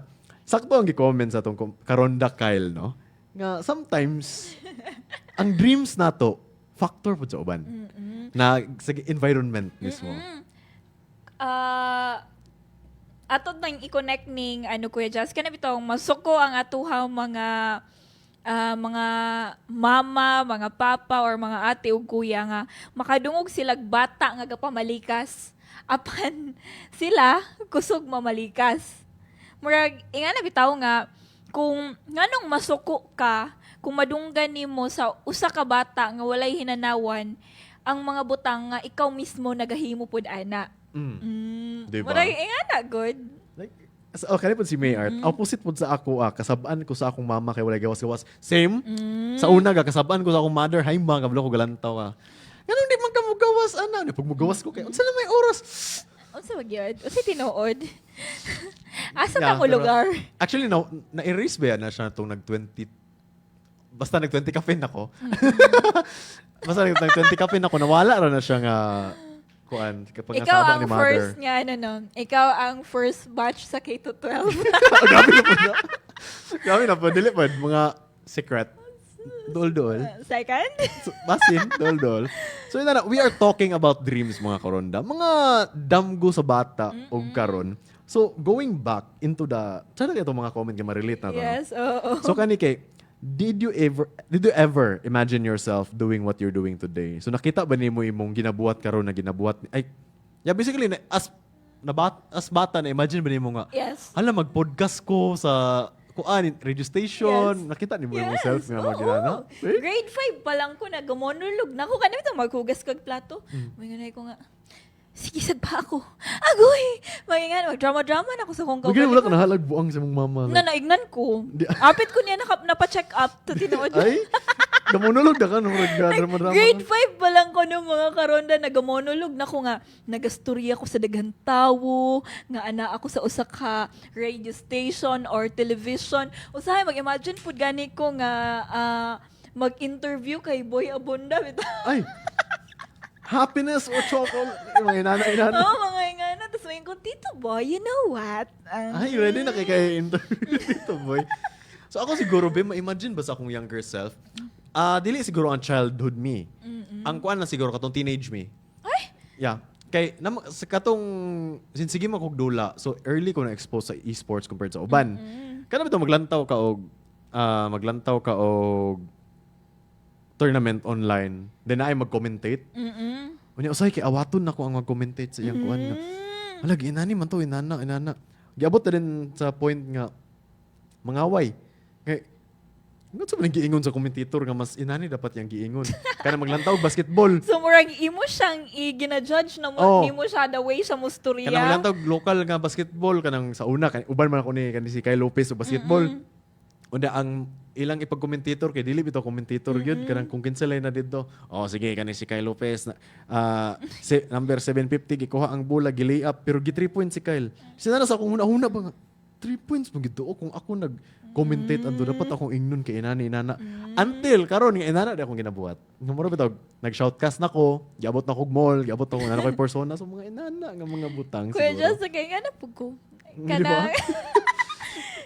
Speaker 2: Sakto ang gi-comment sa tong Karonda Kyle, no? Nga sometimes ang dreams nato factor po sa uban. Na sa environment mismo.
Speaker 3: Ato nang i-connect ning ano Kuya Jazz kana bitong masuko ang atuhang mga mga mama, mga papa or mga ate ug kuya nga makadungog sila bata nga gapamalikas apan sila kusog mamalikas. Murag ingana bitaw nga kung nganong masuko ka kung madunggan nimo sa usa ka bata nga walay hinanawan ang mga butang nga ikaw mismo nagahimo pud ana. Diba? Murag ingana good.
Speaker 2: Like, kanina po si Mayart, opposite po sa ako, kasabaan ko sa akong mama kay walay gawas-gawas. Same. Sa una, kasabaan ko sa akong mother, hay ma, kablo ko galantaw ka. Ganun di man ka mo gawas, ana. Pag mo gawas ko kayo, unsa na may oras?
Speaker 3: Unsa ba gyud? Unsa tinuod? Asa
Speaker 2: Yeah,
Speaker 3: ka mo
Speaker 2: pero-
Speaker 3: lugar?
Speaker 2: Actually, na-erase ba yan na siya itong nag-20, basta nag-20 caffeine ako. Basta nag-20 caffeine ako, nawala rin na siya nga, kuan, kapag
Speaker 3: Ikaw
Speaker 2: nasaba
Speaker 3: ang
Speaker 2: ni mother.
Speaker 3: first nga ano no. Ikaw ang first batch sa K-12.
Speaker 2: Grabe na po na. Grabe na po, dili po, mga secret. Dol-dol.
Speaker 3: Second?
Speaker 2: So, basin, dol-dol. So, yun na, we are talking about dreams, mga karonda. Mga damgo sa bata o karon. So, going back into the, sana kayo itong mga comment nga ma-relate na to. no?
Speaker 3: Yes, oo.
Speaker 2: So, kani kay, did you ever imagine yourself doing what you're doing today? So, nakita ba nimo imong ginabuhat karon na ginabuhat? Yeah, basically, as bata na, imagine ba nimo nga,
Speaker 3: Yes.
Speaker 2: hala, mag-podcast ko sa radio station.
Speaker 3: Yes.
Speaker 2: Nakita ni mo yung self nga
Speaker 3: oo.
Speaker 2: mag-ginana?
Speaker 3: Grade 5 pa lang ko nag-monologue na ako. Kanina ito maghugas kag plato.
Speaker 2: Hmm.
Speaker 3: May ganay ko nga, sige, sagpa ako. Agoy! Mag-drama-drama na ako sa kong
Speaker 2: Bigyan wala ka nahalag buang sa mong mama.
Speaker 3: Na naignan ko. Apit ko niya napa-check up to tinuod.
Speaker 2: Ay, namonolog na ka nung nag-drama-drama.
Speaker 3: Grade 5 pa lang ko nung mga karonda nagamonolog na ko nga nagastorya ko sa daghang tawo nga ana ako sa usa ka radio station or television. Usahay mag-imagine pud gani ko nga mag-interview kay Boy Abunda bitaw.
Speaker 2: Ay, happiness or chocolate. Mga inana.
Speaker 3: Oo, mga ingana. Tapos may ko, Tito Boy, you know what?
Speaker 2: Ay, ready na kay interview dito, boy. So ako siguro, be, ma-imagine ba sa akong younger self? Dili siguro ang childhood me. Ang kuan na siguro katong teenage me.
Speaker 3: Ay!
Speaker 2: Yeah. Kay sa katong sinsige man kog dula. So early ko na expose sa esports compared sa uban. Kana bitaw maglantaw ka og tournament online. Then ay mag-commentate. Unya usay kay awaton nako ang mag-commentate sa iyang kuan nga. Hala ginani man to inana. Giabot na din sa point nga mangaway. Kay ano sa man giingon sa commentator nga mas inani dapat yang giingon. Kana maglantaw og basketball.
Speaker 3: So, murag imo siyang gina-judge na mo,
Speaker 2: Oo.
Speaker 3: nimo siya the way sa musturya.
Speaker 2: Kanang maglantaw local nga basketball kanang sa una uban man ako ni si Kyle Lopez o basketball. Unda ang ilang ipag-commentator kay dili bitaw commentator gyud kanang kung kinsalay na dito. Oh sige kani si Kyle Lopez na number 750 gikuha ang bola gilay up pero gi 3 points si Kyle. Sinana sa akong huna ba nga 3 points mo gito kung ako nag-commentate ando dapat akong ingnon kay inana. Until karon nga inana di akong ginabuhat. Numero bitaw nag-shoutcast nako, giabot na kog mall, giabot ako na koy persona sa mga inana nga mga butang
Speaker 3: Kuya
Speaker 2: siguro.
Speaker 3: Jess, kaya nga na po ko.
Speaker 2: Di ba?
Speaker 3: Kanang,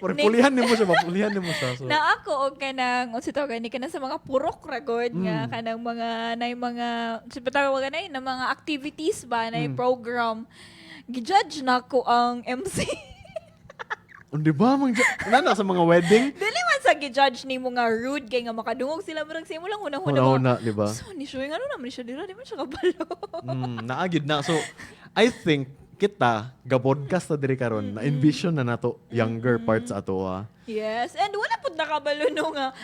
Speaker 2: Pero pulihan nimo siya, mapulihan nimo siya. So,
Speaker 3: na ako og kanang unsa tawag ni kanang sa mga purok ragod
Speaker 2: Mm.
Speaker 3: nga kanang mga sa tawag na na mga activities ba na
Speaker 2: Mm.
Speaker 3: program gi-judge na ko ang MC.
Speaker 2: di ba mang nana sa mga wedding?
Speaker 3: Dili man sa gi-judge ni mo nga rude kay nga makadungog sila murag sa imo lang unang-una.
Speaker 2: Una-una, di ba?
Speaker 3: So ni Shoy ano naman siya dira di man siya kabalo.
Speaker 2: Naagid na. So, I think kita ga-podcast na diri karon na envision na nato younger parts ato
Speaker 3: Yes, and wala pud nakabalo no nga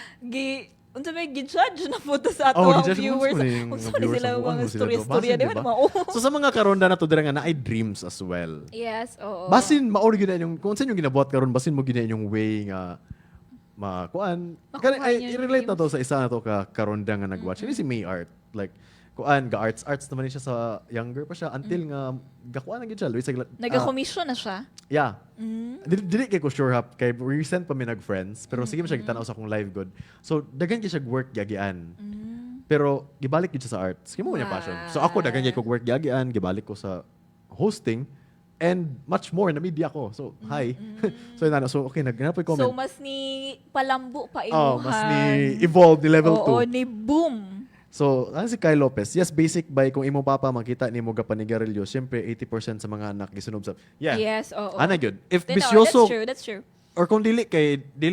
Speaker 3: unsa may gi-judge na photo sa ato
Speaker 2: Oh,
Speaker 3: ang
Speaker 2: gi-judge mo
Speaker 3: viewers.
Speaker 2: sa mga
Speaker 3: Unsa
Speaker 2: viewers
Speaker 3: sila
Speaker 2: ang buwan
Speaker 3: mga
Speaker 2: mo sila
Speaker 3: storya-storya
Speaker 2: do.
Speaker 3: di
Speaker 2: Basin,
Speaker 3: ba
Speaker 2: diba?
Speaker 3: mao?
Speaker 2: So sa mga karonda na to dira nga naay dreams as well.
Speaker 3: Yes, oo.
Speaker 2: Basin maor gyud na yung kung sa inyong ginabuhat karon basin mo gyud na yung way nga makuan.
Speaker 3: Makuha niya yung
Speaker 2: I-relate na to
Speaker 3: dreams.
Speaker 2: sa isa na to ka karonda nga nag-watch. Ini si May Art. Like kuan ga arts naman siya sa younger pa siya until nga gakuan na gyud siya. Luis
Speaker 3: Nagka-commission na siya.
Speaker 2: Yeah. Dili kay ko sure hap kay recent pa mi nag-friends pero sige man siya gitanaw sa akong live good. So daghan kay siya work yagian. Pero gibalik gyud siya sa arts. Kimo niya passion. So ako daghan kay ko work yagian, gibalik ko sa hosting and much more na media ko. So hi. So yun na so okay naghanap ko
Speaker 3: So
Speaker 2: comment.
Speaker 3: mas ni palambo pa imuhan.
Speaker 2: Mas ni evolve ni level 2.
Speaker 3: Oo, ni boom.
Speaker 2: So, ano si Kyle Lopez? Yes, basic by kung imo papa makita nimo gapanigarilyo, syempre 80% sa mga anak gisunob sa. Yeah.
Speaker 3: Yes, oo.
Speaker 2: Ana gyud. If
Speaker 3: Then,
Speaker 2: bisyoso
Speaker 3: that's true.
Speaker 2: or kung dili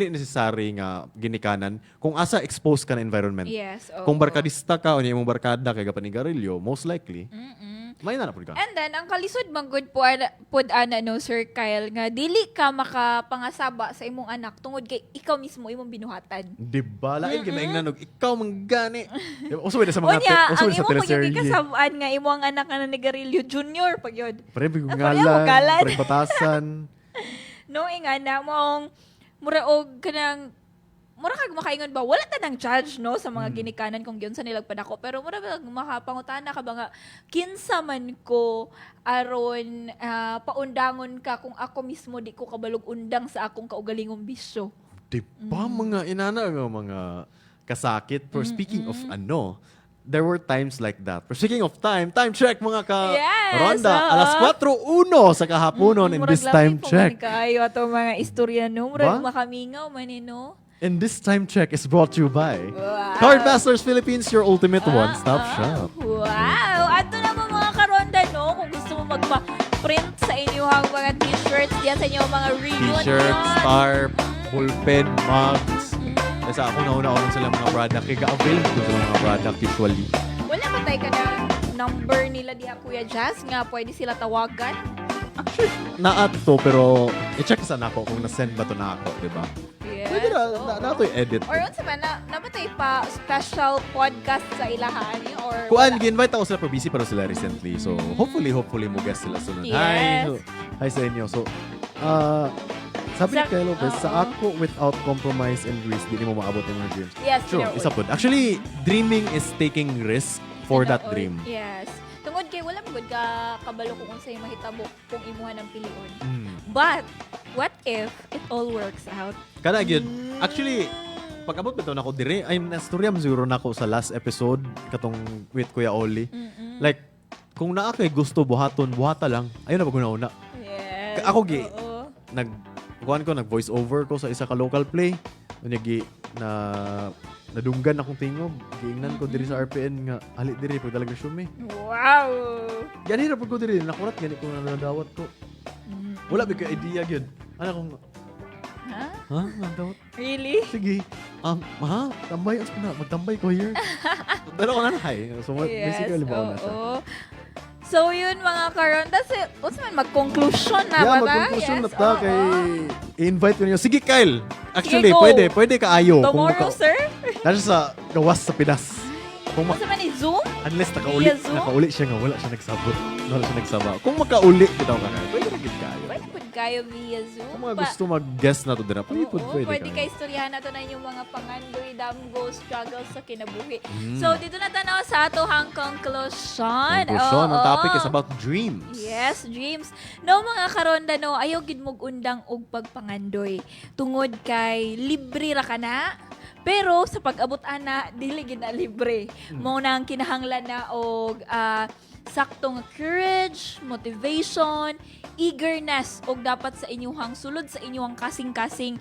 Speaker 2: necessary nga ginikanan, kung asa exposed ka na environment.
Speaker 3: Yes, oo.
Speaker 2: Kung barkadista ka o niya imong barkada kay gapanigarilyo, most likely, may na pud ka.
Speaker 3: And then, ang kalisod man good pud ana no, Sir Kyle, nga dili ka makapangasaba sa imong anak tungod kay ikaw mismo imong binuhatan.
Speaker 2: Di ba? Lain kinaingnan og ikaw manggani. Uso sa mga
Speaker 3: Unya,
Speaker 2: uso
Speaker 3: ang
Speaker 2: sa
Speaker 3: imo
Speaker 2: teleserye.
Speaker 3: pagkikasabaan nga imo ang anak nga nanigarilyo junior pag yun.
Speaker 2: Pre
Speaker 3: Pareho
Speaker 2: ngalan,
Speaker 3: galan.
Speaker 2: pre batasan.
Speaker 3: No, ingana mong mura og kanang mura kag makaingon ba wala ta nang judge no sa mga ginikanan kung giun sa nilag padako pero mura ba makapangutana ka ba nga kinsa man ko aron paundangon ka kung ako mismo di ko kabalog undang sa akong kaugalingong bisyo.
Speaker 2: Di ba mga inana nga mga kasakit? For speaking of there were times like that. For speaking of time check mga
Speaker 3: Yes,
Speaker 2: Ronda.
Speaker 3: oo.
Speaker 2: Alas 4:01 sa kahaponon in this time check.
Speaker 3: Kayo ato mga istorya no murag
Speaker 2: Ba?
Speaker 3: makamingaw man no.
Speaker 2: And this time check is brought to you by
Speaker 3: Wow.
Speaker 2: Cardmasters Philippines, your ultimate one-stop shop.
Speaker 3: Wow! Ato naman mga karonda, no? Kung gusto mo magpa-print sa inyong mga t-shirts, diyan sa inyong mga reunion.
Speaker 2: T-shirt, scarf, bullpen, mugs. Kasi ako nauna sila mga product. Kaya ga-avail ko sa mga product usually.
Speaker 3: Wala ba tayo ka ng number nila diya, Kuya Jazz, nga pwede sila tawagan?
Speaker 2: Na-add to, pero i-check sa na ako kung na-send ba to na ako, di ba?
Speaker 3: Yes.
Speaker 2: Pwede na to i-edit.
Speaker 3: Or unsa man, namatay pa special podcast sa ilahan? Or
Speaker 2: Kuan,
Speaker 3: wala?
Speaker 2: gi-invite ako sila pero busy pero sila recently. So, hopefully mo guest sila sunod.
Speaker 3: Yes.
Speaker 2: Hi! So, hi sa inyo. So, sabi ni
Speaker 3: Sa-
Speaker 2: Kyle Lopez, sa
Speaker 3: oo.
Speaker 2: ako without compromise and risk, di mo maabot yung mga dreams.
Speaker 3: Yes,
Speaker 2: True,
Speaker 3: sure.
Speaker 2: isa po. Actually, dreaming is taking risk for that dream.
Speaker 3: Yes. Tungod kay wala mo gud ka kabalo kung unsay mahitabo kung imuha ng pilion.
Speaker 2: Mm.
Speaker 3: But what if it all works out?
Speaker 2: Kana gyud. Actually, pag-abot bitaw nako dire, ay nastorya man siguro nako sa last episode katong with Kuya Oli. Like kung naa kay gusto buhaton, buhata lang. Ayun na pag una.
Speaker 3: Yes.
Speaker 2: Ako gi
Speaker 3: Oo.
Speaker 2: nag voice over ko sa isa ka local play. Unya gi na nadunggan akong tingog. Giingnan ko diri sa RPN nga ali diri pag dalag resume.
Speaker 3: Wow.
Speaker 2: Gani ra pag ko diri nakurat gani ko na nadawat ko. Wala ba ka idea gyud. Ana kong
Speaker 3: Ha?
Speaker 2: ha, nadawat.
Speaker 3: Really?
Speaker 2: Sige. Ha? Tambay as na. Magtambay ko here. Pero ko na hi. So, basically, ba na siya.
Speaker 3: oo. So, yun mga karon. Tapos, unsa man mag-conclusion na ba ta?
Speaker 2: mag-conclusion na ta
Speaker 3: oo.
Speaker 2: kay i-invite ko niyo. Sige, Kyle. Actually,
Speaker 3: go.
Speaker 2: pwede ka ayo.
Speaker 3: Tomorrow, sir?
Speaker 2: Nasa sa gawas sa Pinas. Kung
Speaker 3: Unsa man ni Zoom?
Speaker 2: unless nakauli,
Speaker 3: Via Zoom?
Speaker 2: nakauli siya nga, wala siya nagsabot. Wala siya nagsaba. Kung makauli, bitaw ka na. Pwede na gid ka ayo.
Speaker 3: Pwede po kayo via Zoom.
Speaker 2: Kung mga gusto mag-guest na to din,
Speaker 3: Pwede kayo istoryahan na to na yung mga pangandoy, damgo, struggles sa kinabuhi. So, dito na tanaw sa ato hang conclusion.
Speaker 2: Conclusion, ang
Speaker 3: Oo.
Speaker 2: topic is about dreams.
Speaker 3: Yes, dreams. No, mga karonda, no, ayaw gid mog undang og pagpangandoy. Tungod kay libre ra ka na, pero sa pag-abot ana dili gid na libre. Mao na ang kinahanglan na og saktong courage, motivation, eagerness og dapat sa inyuhang sulod sa inyuhang kasing-kasing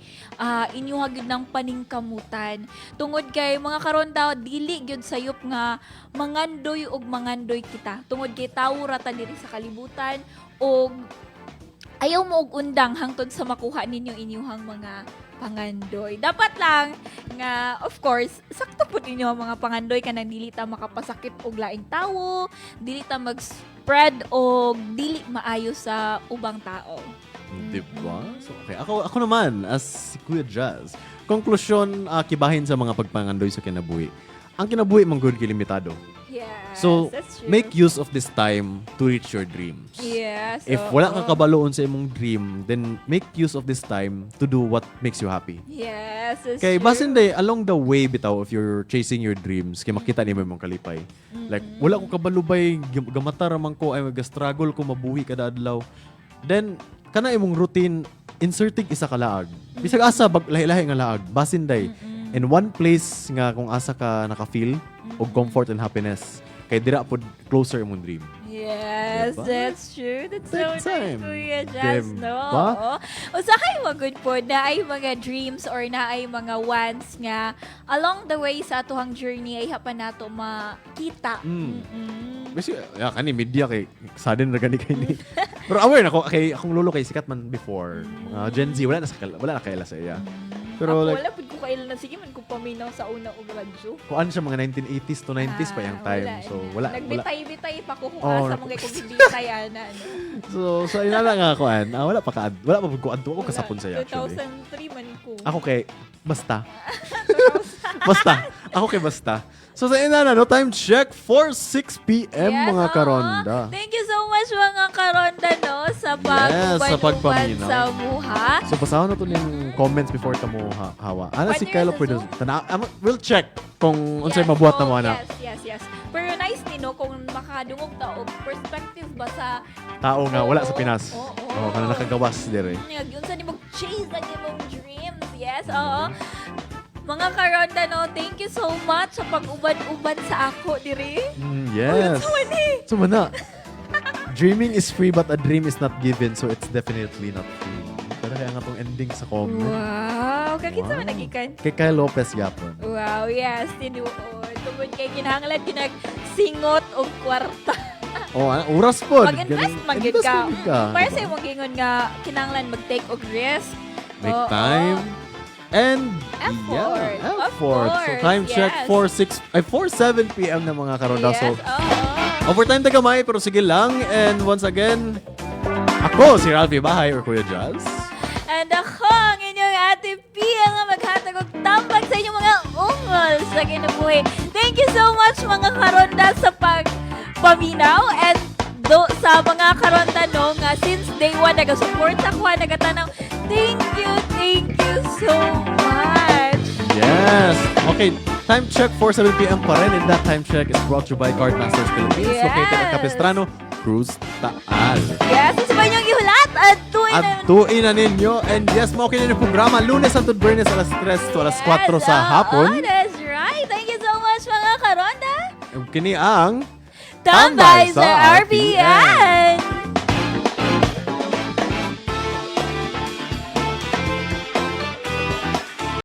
Speaker 3: inyuha gyud ng paningkamutan. Tungod kay mga karonda dili gyud sayop nga mangandoy og mangandoy kita. Tungod kay tawo ra ta diri sa kalibutan og ayaw mo og undang hangtod sa makuha ninyo inyuhang mga pangandoy. Dapat lang nga, of course, sakto po ninyo ang mga pangandoy ka nang dili ta makapasakit og laing tawo, dili ta mag-spread og dili maayo sa ubang tao.
Speaker 2: Diba? So, okay. Ako naman, as si Kuya Jazz, konklusyon, kibahin sa mga pagpangandoy sa kinabuhi. Ang kinabuhi, manggod kilimitado.
Speaker 3: Yes,
Speaker 2: So,
Speaker 3: that's true.
Speaker 2: make use of this time to reach your dreams.
Speaker 3: Yes.
Speaker 2: If wala kang kabaloon sa imong dream, then make use of this time to do what makes you happy.
Speaker 3: Yes, that's
Speaker 2: Kay
Speaker 3: true.
Speaker 2: basin day, along the way bitaw, if you're chasing your dreams, kay makita ni mo imong kalipay. Like, wala ko kabalubay, gamata raman ko, ay mag-struggle ko, mabuhi kada adlaw. Then, kana imong routine, inserting isa ka laag. Bisag asa, lahi-lahi nga laag. Basin day. In one place nga kung asa ka naka-feel, og comfort and happiness, kay dira pod closer imong dream.
Speaker 3: Yes,
Speaker 2: Diba?
Speaker 3: that's true. That's so
Speaker 2: Big
Speaker 3: nice,
Speaker 2: time.
Speaker 3: Kuya Jazz, no?
Speaker 2: Diba?
Speaker 3: O sa kayo mga good po, na ay mga dreams or na ay mga wants nga along the way sa atuhang journey ay hapan nato makita.
Speaker 2: Kasi, kani media kay sudden na gani kay ni. Pero aware na ko kay akong lolo kay sikat man before. Mga Gen Z wala na kaila sa iya. Pero
Speaker 3: Ako,
Speaker 2: like
Speaker 3: wala pud ko kailan na sige man ko paminaw sa una og radyo.
Speaker 2: kuan siya mga 1980s to 90s pa yung time. So wala.
Speaker 3: Nagbitay-bitay pa ko kung
Speaker 2: Oh,
Speaker 3: asa mga kung bitay ana.
Speaker 2: So inala nga kuan. Wala pa pud kuan to ako kasapon sa actually.
Speaker 3: 2003 man ko.
Speaker 2: Ako kay basta. Ako kay basta. So sa inana no time check for 6 PM
Speaker 3: Yes,
Speaker 2: mga
Speaker 3: oo.
Speaker 2: karonda.
Speaker 3: Thank you so much mga karonda no sa
Speaker 2: Sa
Speaker 3: pagpaminaw
Speaker 2: pagpaminaw.
Speaker 3: sa buha.
Speaker 2: So basahon na to yung comments before ka mo hawa. Ana si
Speaker 3: Pwede
Speaker 2: Kylo
Speaker 3: sa
Speaker 2: Produce.
Speaker 3: Zoom?
Speaker 2: We'll check kung unsay mabuhat na mo ana.
Speaker 3: Yes. Pero nice ni no kung makadungog ta og perspective ba sa
Speaker 2: Tao nga wala sa Pinas.
Speaker 3: Oo.
Speaker 2: Oh, kana nakagawas dire.
Speaker 3: Yun sa nimog chase ang imong dreams. Yes, oo. Mga karonda no, thank you so much sa pag-uban-uban sa ako diri.
Speaker 2: Yes.
Speaker 3: Mani.
Speaker 2: So mana. Dreaming is free but a dream is not given, so it's definitely not free. Pero kaya nga tong ending sa comment.
Speaker 3: Wow, kakita man
Speaker 2: Wow.
Speaker 3: nagikan.
Speaker 2: Kay Kyle Lopez yapon.
Speaker 3: Wow, yes, tinuod. Tungod kay kinahanglan singot og kwarta.
Speaker 2: Oh, oras pod.
Speaker 3: Mag-invest man gyud ka. Para sa imong gingon nga kinahanglan mag-take og risk.
Speaker 2: Make
Speaker 3: Oo.
Speaker 2: time. And
Speaker 3: Effort.
Speaker 2: yeah,
Speaker 3: Of
Speaker 2: effort. So
Speaker 3: course,
Speaker 2: time check
Speaker 3: yes.
Speaker 2: 4:07 PM na mga karonda.
Speaker 3: Yes,
Speaker 2: So
Speaker 3: oo.
Speaker 2: overtime tagamay pero sige lang. And once again, ako si Ralphie Bahay or Kuya Jazz.
Speaker 3: And ako ang inyong Ate Pia nga maghatag og tambag sa inyong mga ungol sa kinabuhi. Thank you so much mga karonda sa pagpaminaw and sa mga karonda no nga since day one nagasupport ako nagatanaw. Thank you so much.
Speaker 2: Yes. Okay, time check 4:07 PM pa rin. And that time check is brought to you by Cardmasters Philippines.
Speaker 3: Yes.
Speaker 2: Located at Capistrano, Cruz, Taal.
Speaker 3: Yes, sa inyong ihulat at tuwin
Speaker 2: At tuin na ninyo. And yes, maukin na yung programa. Lunes at Bernes alas 3 to alas 4 sa hapon.
Speaker 3: That's right. Thank you so much mga karonda.
Speaker 2: Kini ang
Speaker 3: Tambay sa RPN!